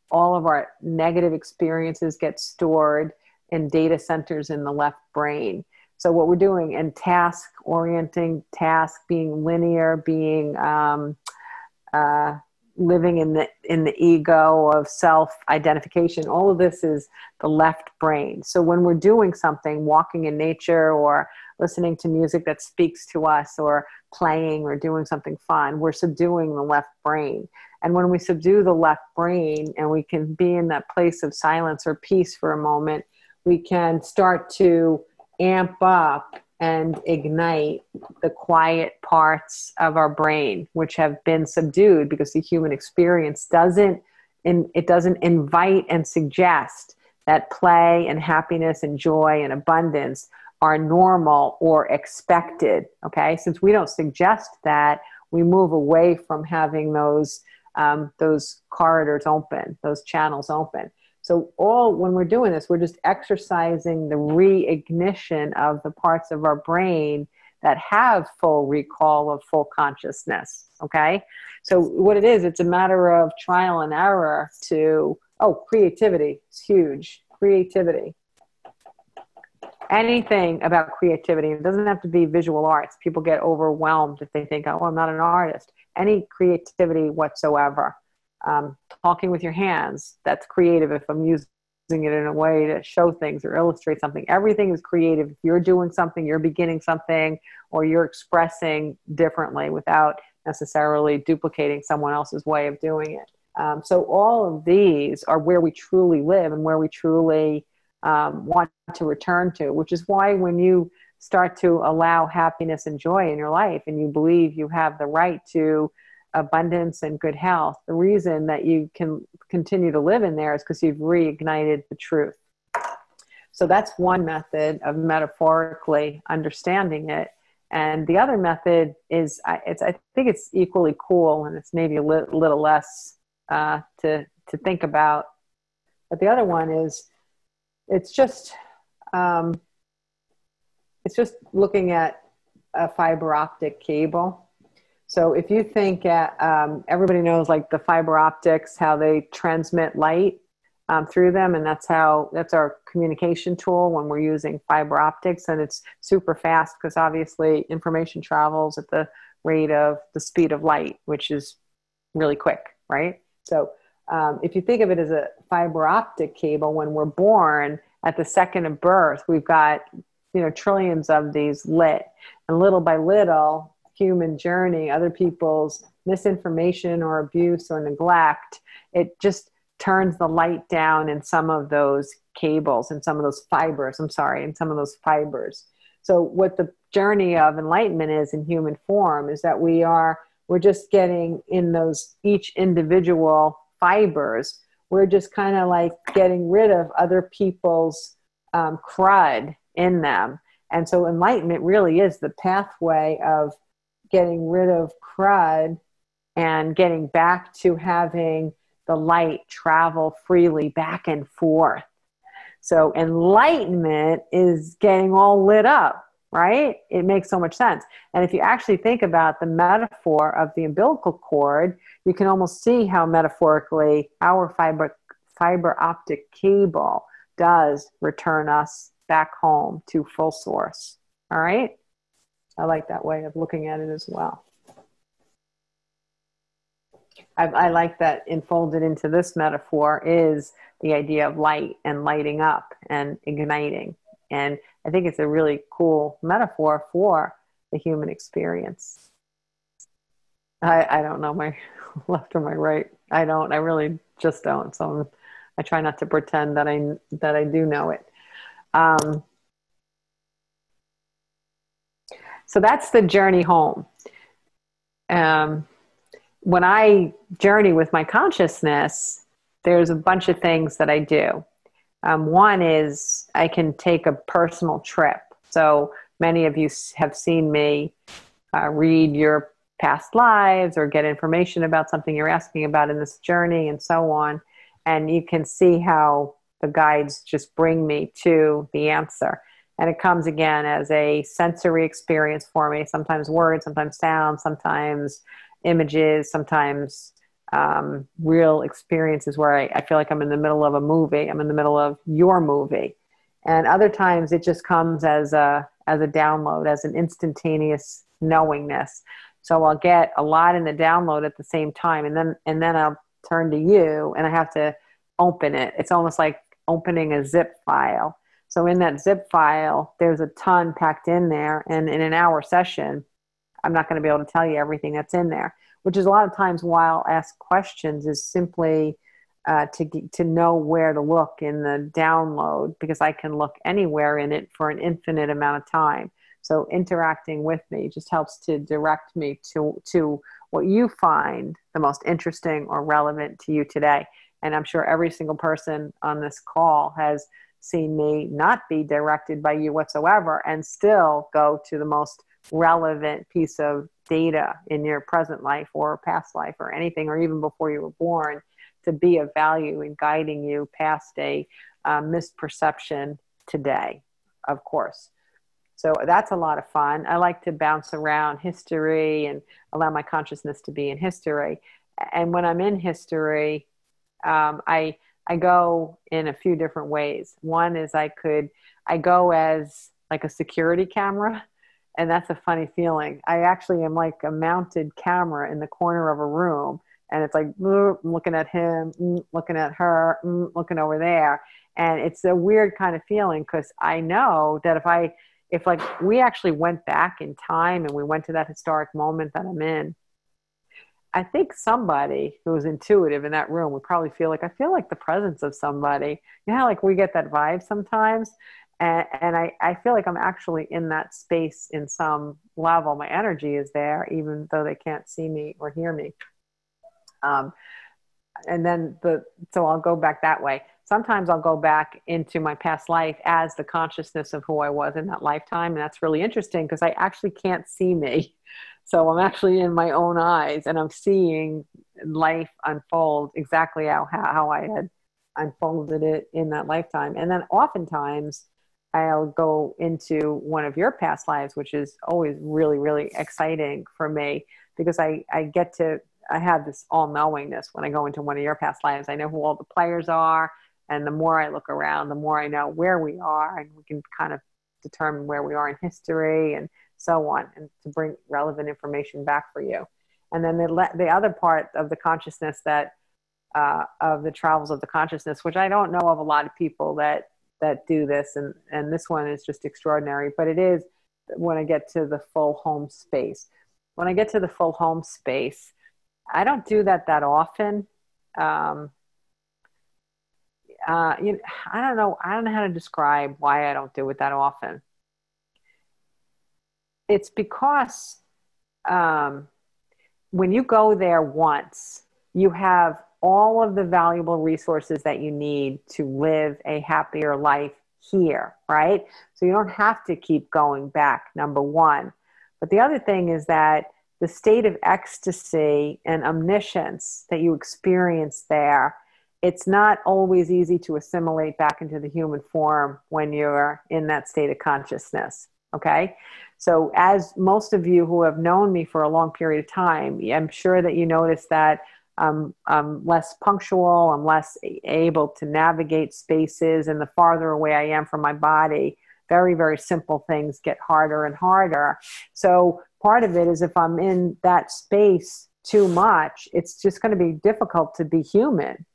All of our negative experiences get stored in data centers in the left brain. So what we're doing, and task orienting, task being linear, being living in the ego of self-identification, all of this is the left brain. So when we're doing something, walking in nature or listening to music that speaks to us or playing or doing something fun, we're subduing the left brain. And when we subdue the left brain and we can be in that place of silence or peace for a moment, we can start to amp up and ignite the quiet parts of our brain, which have been subdued because the human experience doesn't invite and suggest that play and happiness and joy and abundance are normal or expected. Okay, since we don't suggest that, we move away from having those corridors open, those channels open. So when we're doing this, we're just exercising the reignition of the parts of our brain that have full recall of full consciousness. Okay. So what it is, it's a matter of trial and error creativity is huge. Creativity. Anything about creativity. It doesn't have to be visual arts. People get overwhelmed if they think, oh, I'm not an artist. Any creativity whatsoever. Talking with your hands, that's creative if I'm using it in a way to show things or illustrate something. Everything is creative. If you're doing something, you're beginning something, or you're expressing differently without necessarily duplicating someone else's way of doing it. So all of these are where we truly live and where we truly want to return to, which is why when you start to allow happiness and joy in your life and you believe you have the right to abundance and good health, the reason that you can continue to live in there is because you've reignited the truth. So that's one method of metaphorically understanding it. And the other method is, I think it's equally cool, and it's maybe a little less to think about. But the other one is, it's just looking at a fiber optic cable. So if you think at, everybody knows like the fiber optics, how they transmit light through them. And that's our communication tool when we're using fiber optics, and it's super fast because obviously information travels at the rate of the speed of light, which is really quick, right? So if you think of it as a fiber optic cable, when we're born, at the second of birth, we've got, trillions of these lit, and little by little, human journey, other people's misinformation or abuse or neglect, it just turns the light down in some of those cables and some of those fibers, So what the journey of enlightenment is in human form is that we're just getting in those each individual fibers. We're just kind of like getting rid of other people's crud in them. And so enlightenment really is the pathway of getting rid of crud and getting back to having the light travel freely back and forth. So enlightenment is getting all lit up, right? It makes so much sense. And if you actually think about the metaphor of the umbilical cord, you can almost see how metaphorically our fiber optic cable does return us back home to full source. All right? I like that way of looking at it as well. I like that enfolded into this metaphor is the idea of light and lighting up and igniting. And I think it's a really cool metaphor for the human experience. I don't know my left or my right. I really just don't. So I try not to pretend that I do know it. So that's the journey home. When I journey with my consciousness, there's a bunch of things that I do. One is I can take a personal trip. So many of you have seen me read your past lives or get information about something you're asking about in this journey and so on. And you can see how the guides just bring me to the answer. And it comes again as a sensory experience for me, sometimes words, sometimes sounds, sometimes images, sometimes real experiences where I feel like I'm in the middle of a movie. I'm in the middle of your movie. And other times it just comes as a download, as an instantaneous knowingness. So I'll get a lot in the download at the same time. And then I'll turn to you and I have to open it. It's almost like opening a zip file. So in that zip file, there's a ton packed in there. And in an hour session, I'm not going to be able to tell you everything that's in there, which is a lot of times why I'll ask questions is simply to know where to look in the download, because I can look anywhere in it for an infinite amount of time. So interacting with me just helps to direct me to what you find the most interesting or relevant to you today. And I'm sure every single person on this call has seen me not be directed by you whatsoever and still go to the most relevant piece of data in your present life or past life or anything, or even before you were born, to be of value in guiding you past a misperception today, of course. So that's a lot of fun. I like to bounce around history and allow my consciousness to be in history. And when I'm in history, I go in a few different ways. One is I go as like a security camera, and that's a funny feeling. I actually am like a mounted camera in the corner of a room, and it's like, I'm looking at him, looking at her, looking over there. And it's a weird kind of feeling because I know that if like we actually went back in time and we went to that historic moment that I'm in, I think somebody who was intuitive in that room would probably I feel like the presence of somebody. You know how like we get that vibe sometimes? And I feel like I'm actually in that space in some level. My energy is there, even though they can't see me or hear me. and then so I'll go back that way. Sometimes I'll go back into my past life as the consciousness of who I was in that lifetime. And that's really interesting because I actually can't see me. So I'm actually in my own eyes and I'm seeing life unfold exactly how I had unfolded it in that lifetime. And then oftentimes I'll go into one of your past lives, which is always really, really exciting for me because I have this all knowingness when I go into one of your past lives. I know who all the players are. And the more I look around, the more I know where we are, and we can kind of determine where we are in history and so on, and to bring relevant information back for you. And then the other part of the consciousness of the travels of the consciousness, which I don't know of a lot of people that do this, and this one is just extraordinary, but it is when I get to the full home space. When I get to the full home space, I don't do that often. I don't know how to describe why I don't do it that often. It's because when you go there once, you have all of the valuable resources that you need to live a happier life here, right? So you don't have to keep going back, number one. But the other thing is that the state of ecstasy and omniscience that you experience there, it's not always easy to assimilate back into the human form when you're in that state of consciousness, okay? So as most of you who have known me for a long period of time, I'm sure that you notice that I'm less punctual, I'm less able to navigate spaces, and the farther away I am from my body, very, very simple things get harder and harder. So part of it is if I'm in that space too much, it's just going to be difficult to be human.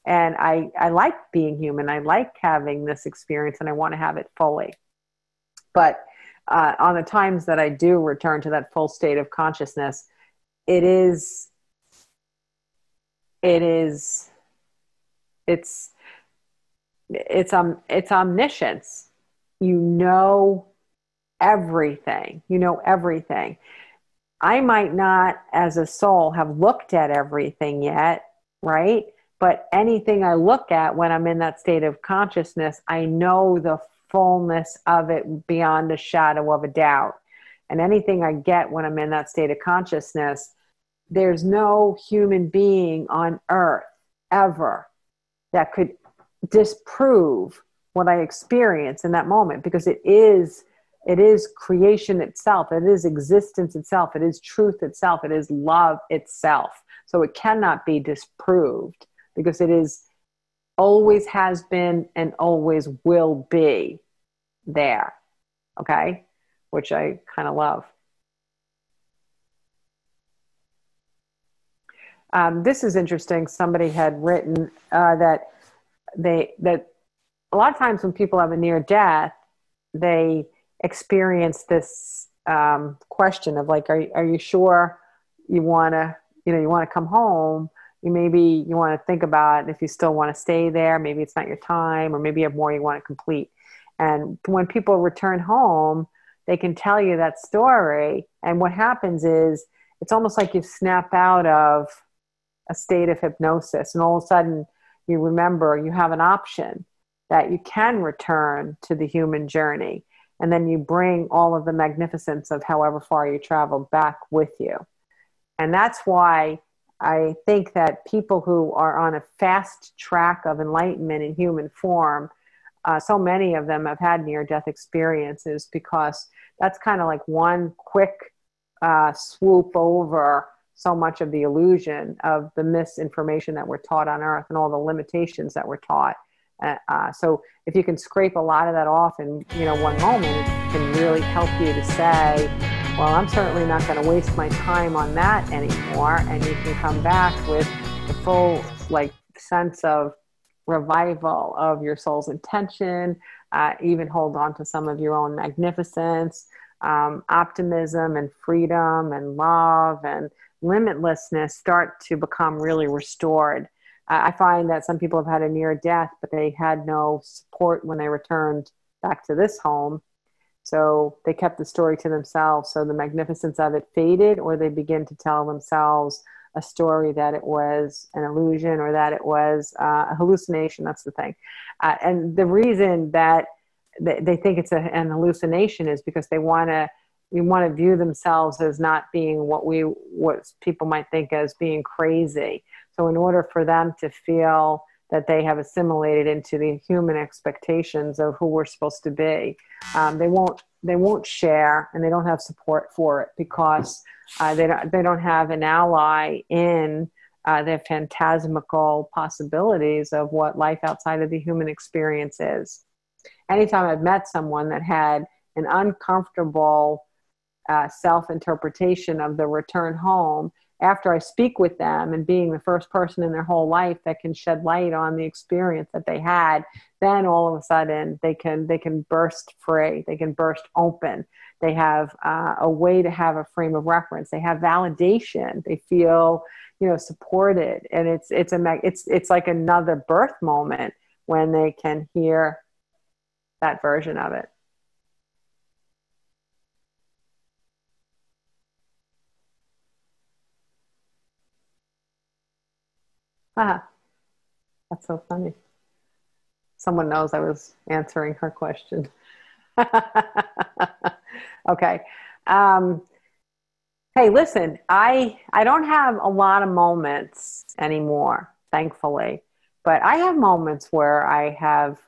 And I like being human. I like having this experience and I want to have it fully. But on the times that I do return to that full state of consciousness, it's omniscience. You know everything. You know everything. I might not, as a soul, have looked at everything yet, right? But anything I look at when I'm in that state of consciousness, I know the fullness of it beyond a shadow of a doubt. And anything I get when I'm in that state of consciousness, there's no human being on earth ever that could disprove what I experience in that moment, because it is creation itself. It is existence itself. It is truth itself. It is love itself. So it cannot be disproved because it is always has been and always will be there. Okay? Which I kind of love. This is interesting. Somebody had written that a lot of times when people have a near death, they experience this question of like, are you sure you want to come home? Maybe you want to think about if you still want to stay there. Maybe it's not your time, or maybe you have more you want to complete. And when people return home, they can tell you that story. And what happens is it's almost like you snap out of a state of hypnosis, and all of a sudden you remember you have an option that you can return to the human journey. And then you bring all of the magnificence of however far you traveled back with you. And that's why I think that people who are on a fast track of enlightenment in human form, so many of them have had near-death experiences, because that's kind of like one quick swoop over so much of the illusion of the misinformation that we're taught on earth and all the limitations that we're taught. So if you can scrape a lot of that off in one moment, it can really help you to say, well, I'm certainly not going to waste my time on that anymore. And you can come back with the full sense of revival of your soul's intention, even hold on to some of your own magnificence, optimism and freedom and love and limitlessness start to become really restored. I find that some people have had a near death, but they had no support when they returned back to this home. So they kept the story to themselves. So the magnificence of it faded, or they begin to tell themselves a story, that it was an illusion, or that it was a hallucination. That's the thing. And the reason that they think it's an hallucination is because we want to view themselves as not being what people might think as being crazy. So in order for them to feel that they have assimilated into the human expectations of who we're supposed to be, they won't share, and they don't have support for it, because they don't have an ally in their phantasmical possibilities of what life outside of the human experience is. Anytime I've met someone that had an uncomfortable self-interpretation of the return home, after I speak with them, and being the first person in their whole life that can shed light on the experience that they had, then all of a sudden they can burst free. They can burst open. They have a way to have a frame of reference. They have validation. They feel, supported, and it's like another birth moment when they can hear that version of it. Haha. That's so funny. Someone knows I was answering her question. Okay. Hey, listen, I don't have a lot of moments anymore, thankfully, but I have moments where I have,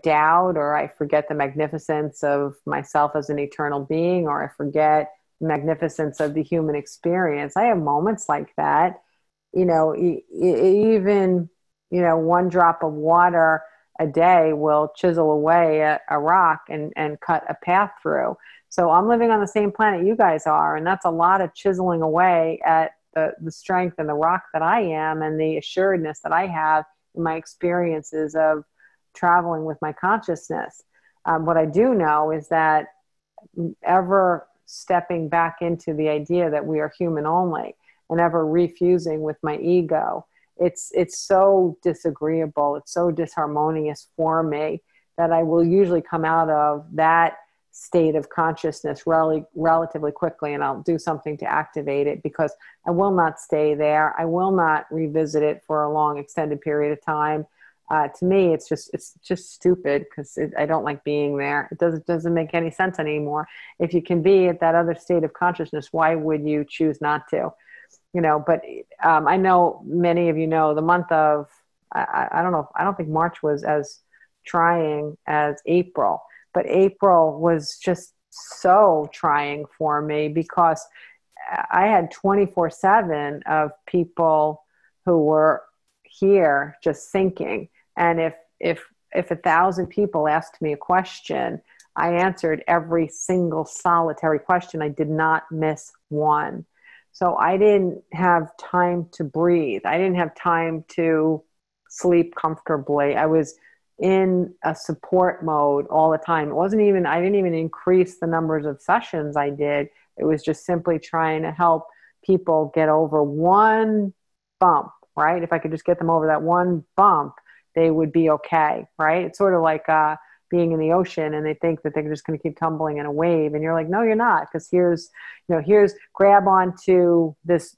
doubt, or I forget the magnificence of myself as an eternal being, or I forget the magnificence of the human experience. I have moments like that. Even, one drop of water a day will chisel away at a rock and cut a path through. So I'm living on the same planet you guys are, and that's a lot of chiseling away at the strength and the rock that I am, and the assuredness that I have in my experiences of traveling with my consciousness. What I do know is that ever stepping back into the idea that we are human only, and ever refusing with my ego, it's so disagreeable, it's so disharmonious for me, that I will usually come out of that state of consciousness relatively quickly, and I'll do something to activate it, because I will not stay there. I will not revisit it for a long extended period of time. To me, it's just stupid, because I don't like being there. It doesn't make any sense anymore. If you can be at that other state of consciousness, why would you choose not to? But I know many of you know the month of, I don't know, I don't think March was as trying as April, but April was just so trying for me, because I had 24/7 of people who were here just thinking. And if 1,000 people asked me a question, I answered every single solitary question. I did not miss one. So I didn't have time to breathe. I didn't have time to sleep comfortably. I was in a support mode all the time. I didn't even increase the numbers of sessions I did. It was just simply trying to help people get over one bump, right? If I could just get them over that one bump, they would be okay, right? It's sort of like being in the ocean, and they think that they're just going to keep tumbling in a wave, and you're like, no, you're not, because here's grab onto this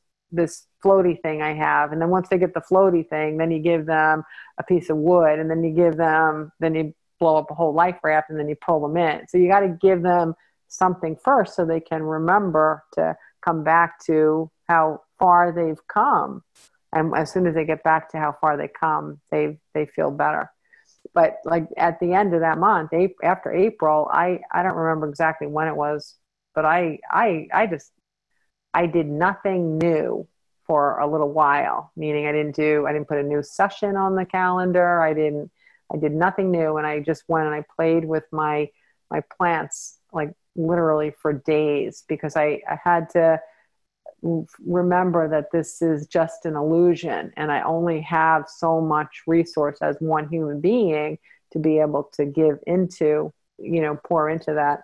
floaty thing I have, and then once they get the floaty thing, then you give them a piece of wood, and then you blow up a whole life raft, and then you pull them in. So you got to give them something first, so they can remember to come back to how far they've come. And as soon as they get back to how far they come, they feel better. But like at the end of that month, after April, I don't remember exactly when it was, but I did nothing new for a little while. Meaning I didn't put a new session on the calendar. I did nothing new, and I just went and I played with my plants, like literally for days, because I had to remember that this is just an illusion, and I only have so much resource as one human being to be able to give into, pour into that.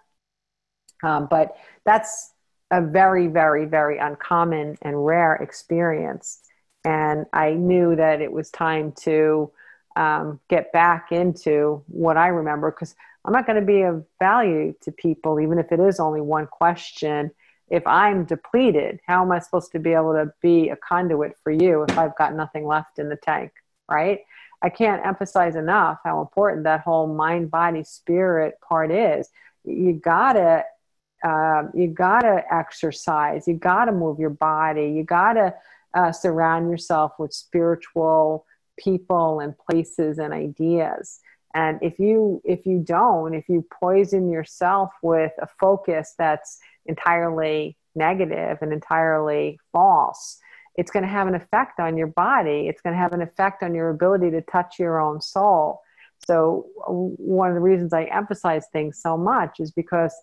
But that's a very, very, very uncommon and rare experience. And I knew that it was time to get back into what I remember, because I'm not going to be of value to people, even if it is only one question, if I'm depleted, how am I supposed to be able to be a conduit for you if I've got nothing left in the tank, right? I can't emphasize enough how important that whole mind, body, spirit part is. You gotta exercise. You gotta move your body. You gotta surround yourself with spiritual people and places and ideas. And if you poison yourself with a focus that's entirely negative and entirely false, it's going to have an effect on your body. It's going to have an effect on your ability to touch your own soul. So one of the reasons I emphasize things so much is because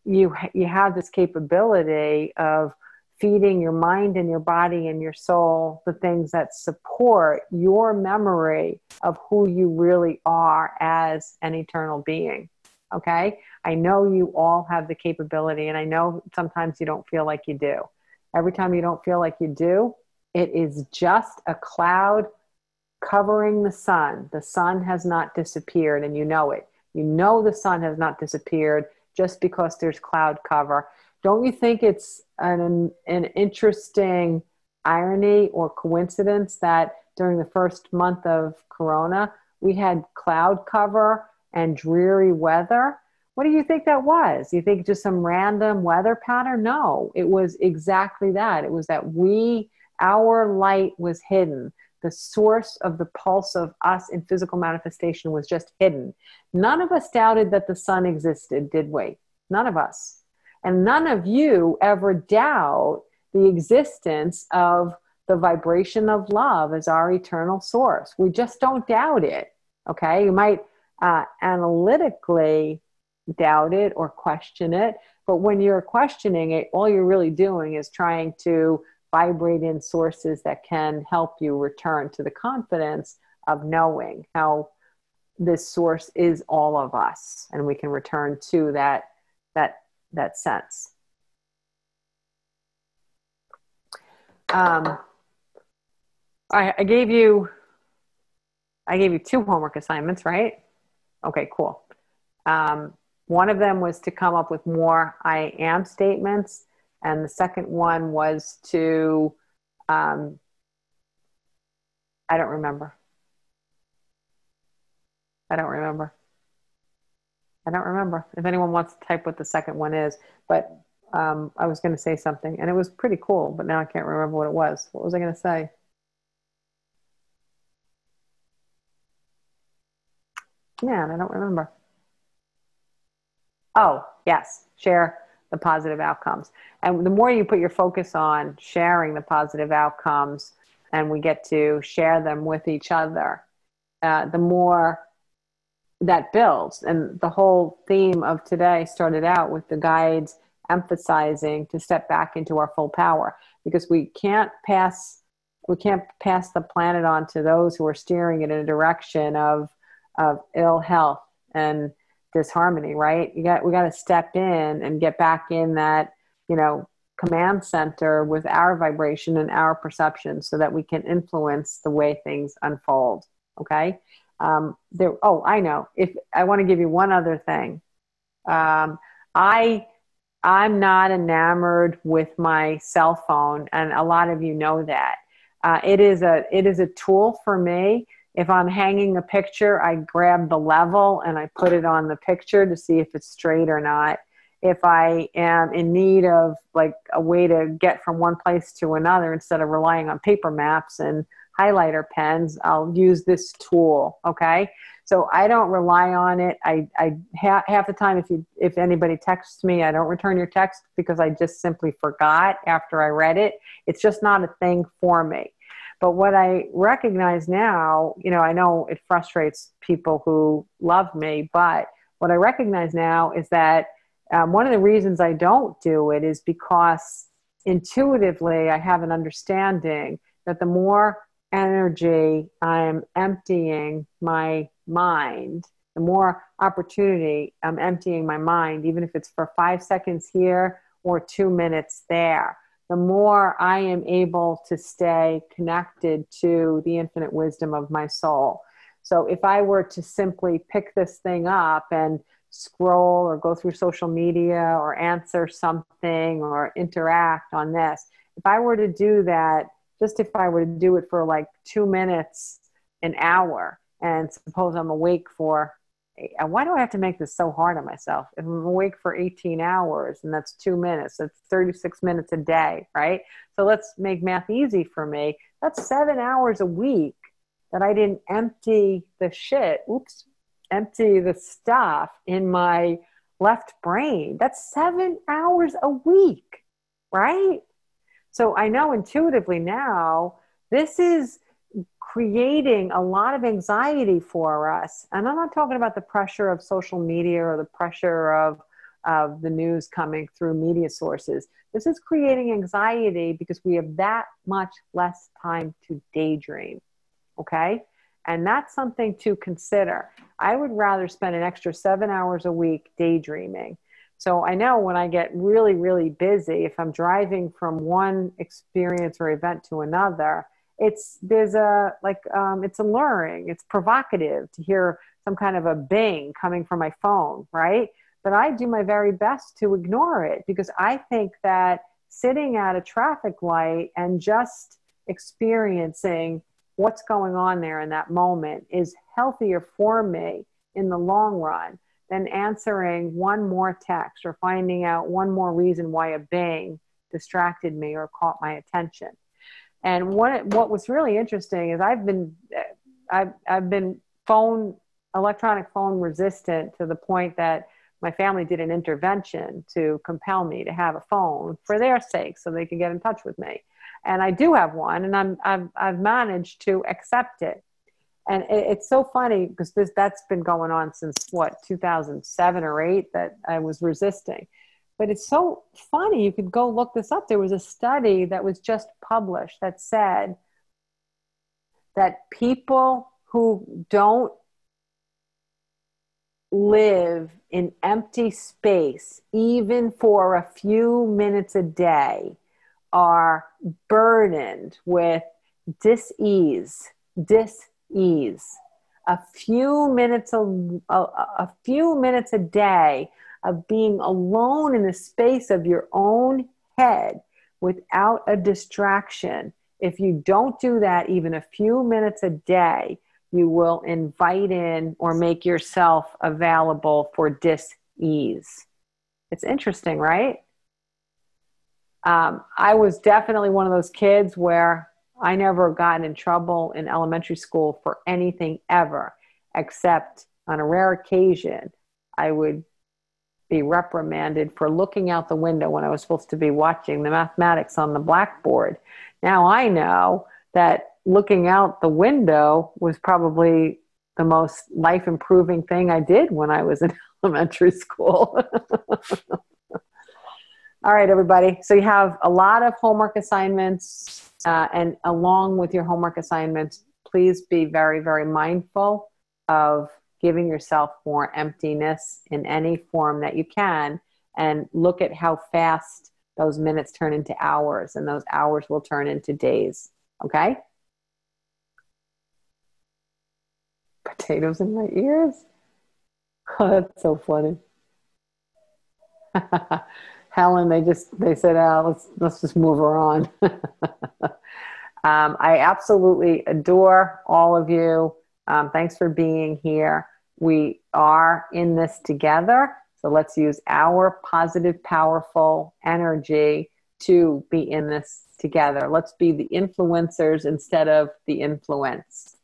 you have this capability of feeding your mind and your body and your soul the things that support your memory of who you really are as an eternal being. Okay? I know you all have the capability, and I know sometimes you don't feel like you do. Every time you don't feel like you do, it is just a cloud covering the sun. The sun has not disappeared, and you know it. You know the sun has not disappeared just because there's cloud cover. Don't you think it's an interesting irony or coincidence that during the first month of Corona, we had cloud cover and dreary weather? What do you think that was? You think just some random weather pattern? No, it was exactly that. It was that our light was hidden. The source of the pulse of us in physical manifestation was just hidden. None of us doubted that the sun existed, did we? None of us. And none of you ever doubt the existence of the vibration of love as our eternal source. We just don't doubt it, okay? You might analytically doubt it or question it, but when you're questioning it, all you're really doing is trying to vibrate in sources that can help you return to the confidence of knowing how this source is all of us, and we can return to that sense. I gave you 2 homework assignments, right? Okay, cool. One of them was to come up with more I am statements, and the second one was to I don't remember. If anyone wants to type what the second one is, but I was going to say something, and it was pretty cool, but now I can't remember what it was. What was I going to say? Man, I don't remember. Oh, yes, share the positive outcomes. And the more you put your focus on sharing the positive outcomes, and we get to share them with each other, the more that builds. And the whole theme of today started out with the guides emphasizing to step back into our full power, because we can't pass the planet on to those who are steering it in a direction of ill health and disharmony, right? We got to step in and get back in that, command center with our vibration and our perception so that we can influence the way things unfold. Okay. I know. If I want to give you one other thing, I'm not enamored with my cell phone, and a lot of you know that. It is a tool for me. If I'm hanging a picture, I grab the level and I put it on the picture to see if it's straight or not. If I am in need of like a way to get from one place to another, instead of relying on paper maps and highlighter pens, I'll use this tool. Okay. So I don't rely on it. Half the time, if anybody texts me, I don't return your text because I just simply forgot after I read it. It's just not a thing for me. But what I recognize now, I know it frustrates people who love me, but what I recognize now is that one of the reasons I don't do it is because intuitively I have an understanding that the more energy I'm emptying my mind, the more opportunity I'm emptying my mind, even if it's for 5 seconds here or 2 minutes there, the more I am able to stay connected to the infinite wisdom of my soul. So if I were to simply pick this thing up and scroll or go through social media or answer something or interact on this. If I were to do that, just if I were to do it for like 2 minutes an hour, and suppose I'm awake for, why do I have to make this so hard on myself? If I'm awake for 18 hours and that's 2 minutes, that's 36 minutes a day, right? So let's make math easy for me. That's 7 hours a week that I didn't empty the empty the stuff in my left brain. That's 7 hours a week, right? So I know intuitively now, this is creating a lot of anxiety for us. And I'm not talking about the pressure of social media or the pressure of the news coming through media sources. This is creating anxiety because we have that much less time to daydream. Okay? And that's something to consider. I would rather spend an extra 7 hours a week daydreaming. So I know when I get really, really busy, if I'm driving from one experience or event to another, it's alluring, it's provocative to hear some kind of a bing coming from my phone, right? But I do my very best to ignore it because I think that sitting at a traffic light and just experiencing what's going on there in that moment is healthier for me in the long run than answering one more text or finding out one more reason why a bing distracted me or caught my attention. And what was really interesting is I've been electronic phone resistant to the point that my family did an intervention to compel me to have a phone for their sake so they could get in touch with me. And I do have one, and I've managed to accept it. And it's so funny because that's been going on since 2007 or 8 that I was resisting. But it's so funny. You could go look this up. There was a study that was just published that said that people who don't live in empty space, even for a few minutes a day, are burdened with dis-ease. A few minutes a day of being alone in the space of your own head without a distraction. If you don't do that even a few minutes a day, you will invite in or make yourself available for dis-ease. It's interesting, right? I was definitely one of those kids where I never got in trouble in elementary school for anything ever, except on a rare occasion, I would be reprimanded for looking out the window when I was supposed to be watching the mathematics on the blackboard. Now I know that looking out the window was probably the most life-improving thing I did when I was in elementary school. All right, everybody. So you have a lot of homework assignments, and along with your homework assignments, please be very, very mindful of giving yourself more emptiness in any form that you can, and look at how fast those minutes turn into hours, and those hours will turn into days. Okay? Potatoes in my ears? Oh, that's so funny. Helen, they said, let's just move her on. I absolutely adore all of you. Thanks for being here. We are in this together. So let's use our positive, powerful energy to be in this together. Let's be the influencers instead of the influence.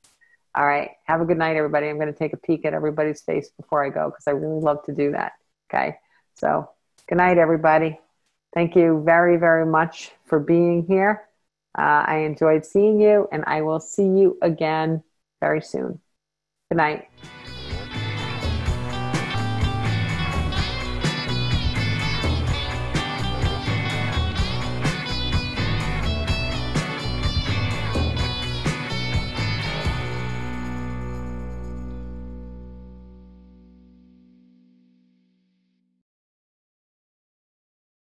All right. Have a good night, everybody. I'm going to take a peek at everybody's face before I go because I really love to do that. Okay. So good night, everybody. Thank you very, very much for being here. I enjoyed seeing you, and I will see you again very soon. Good night.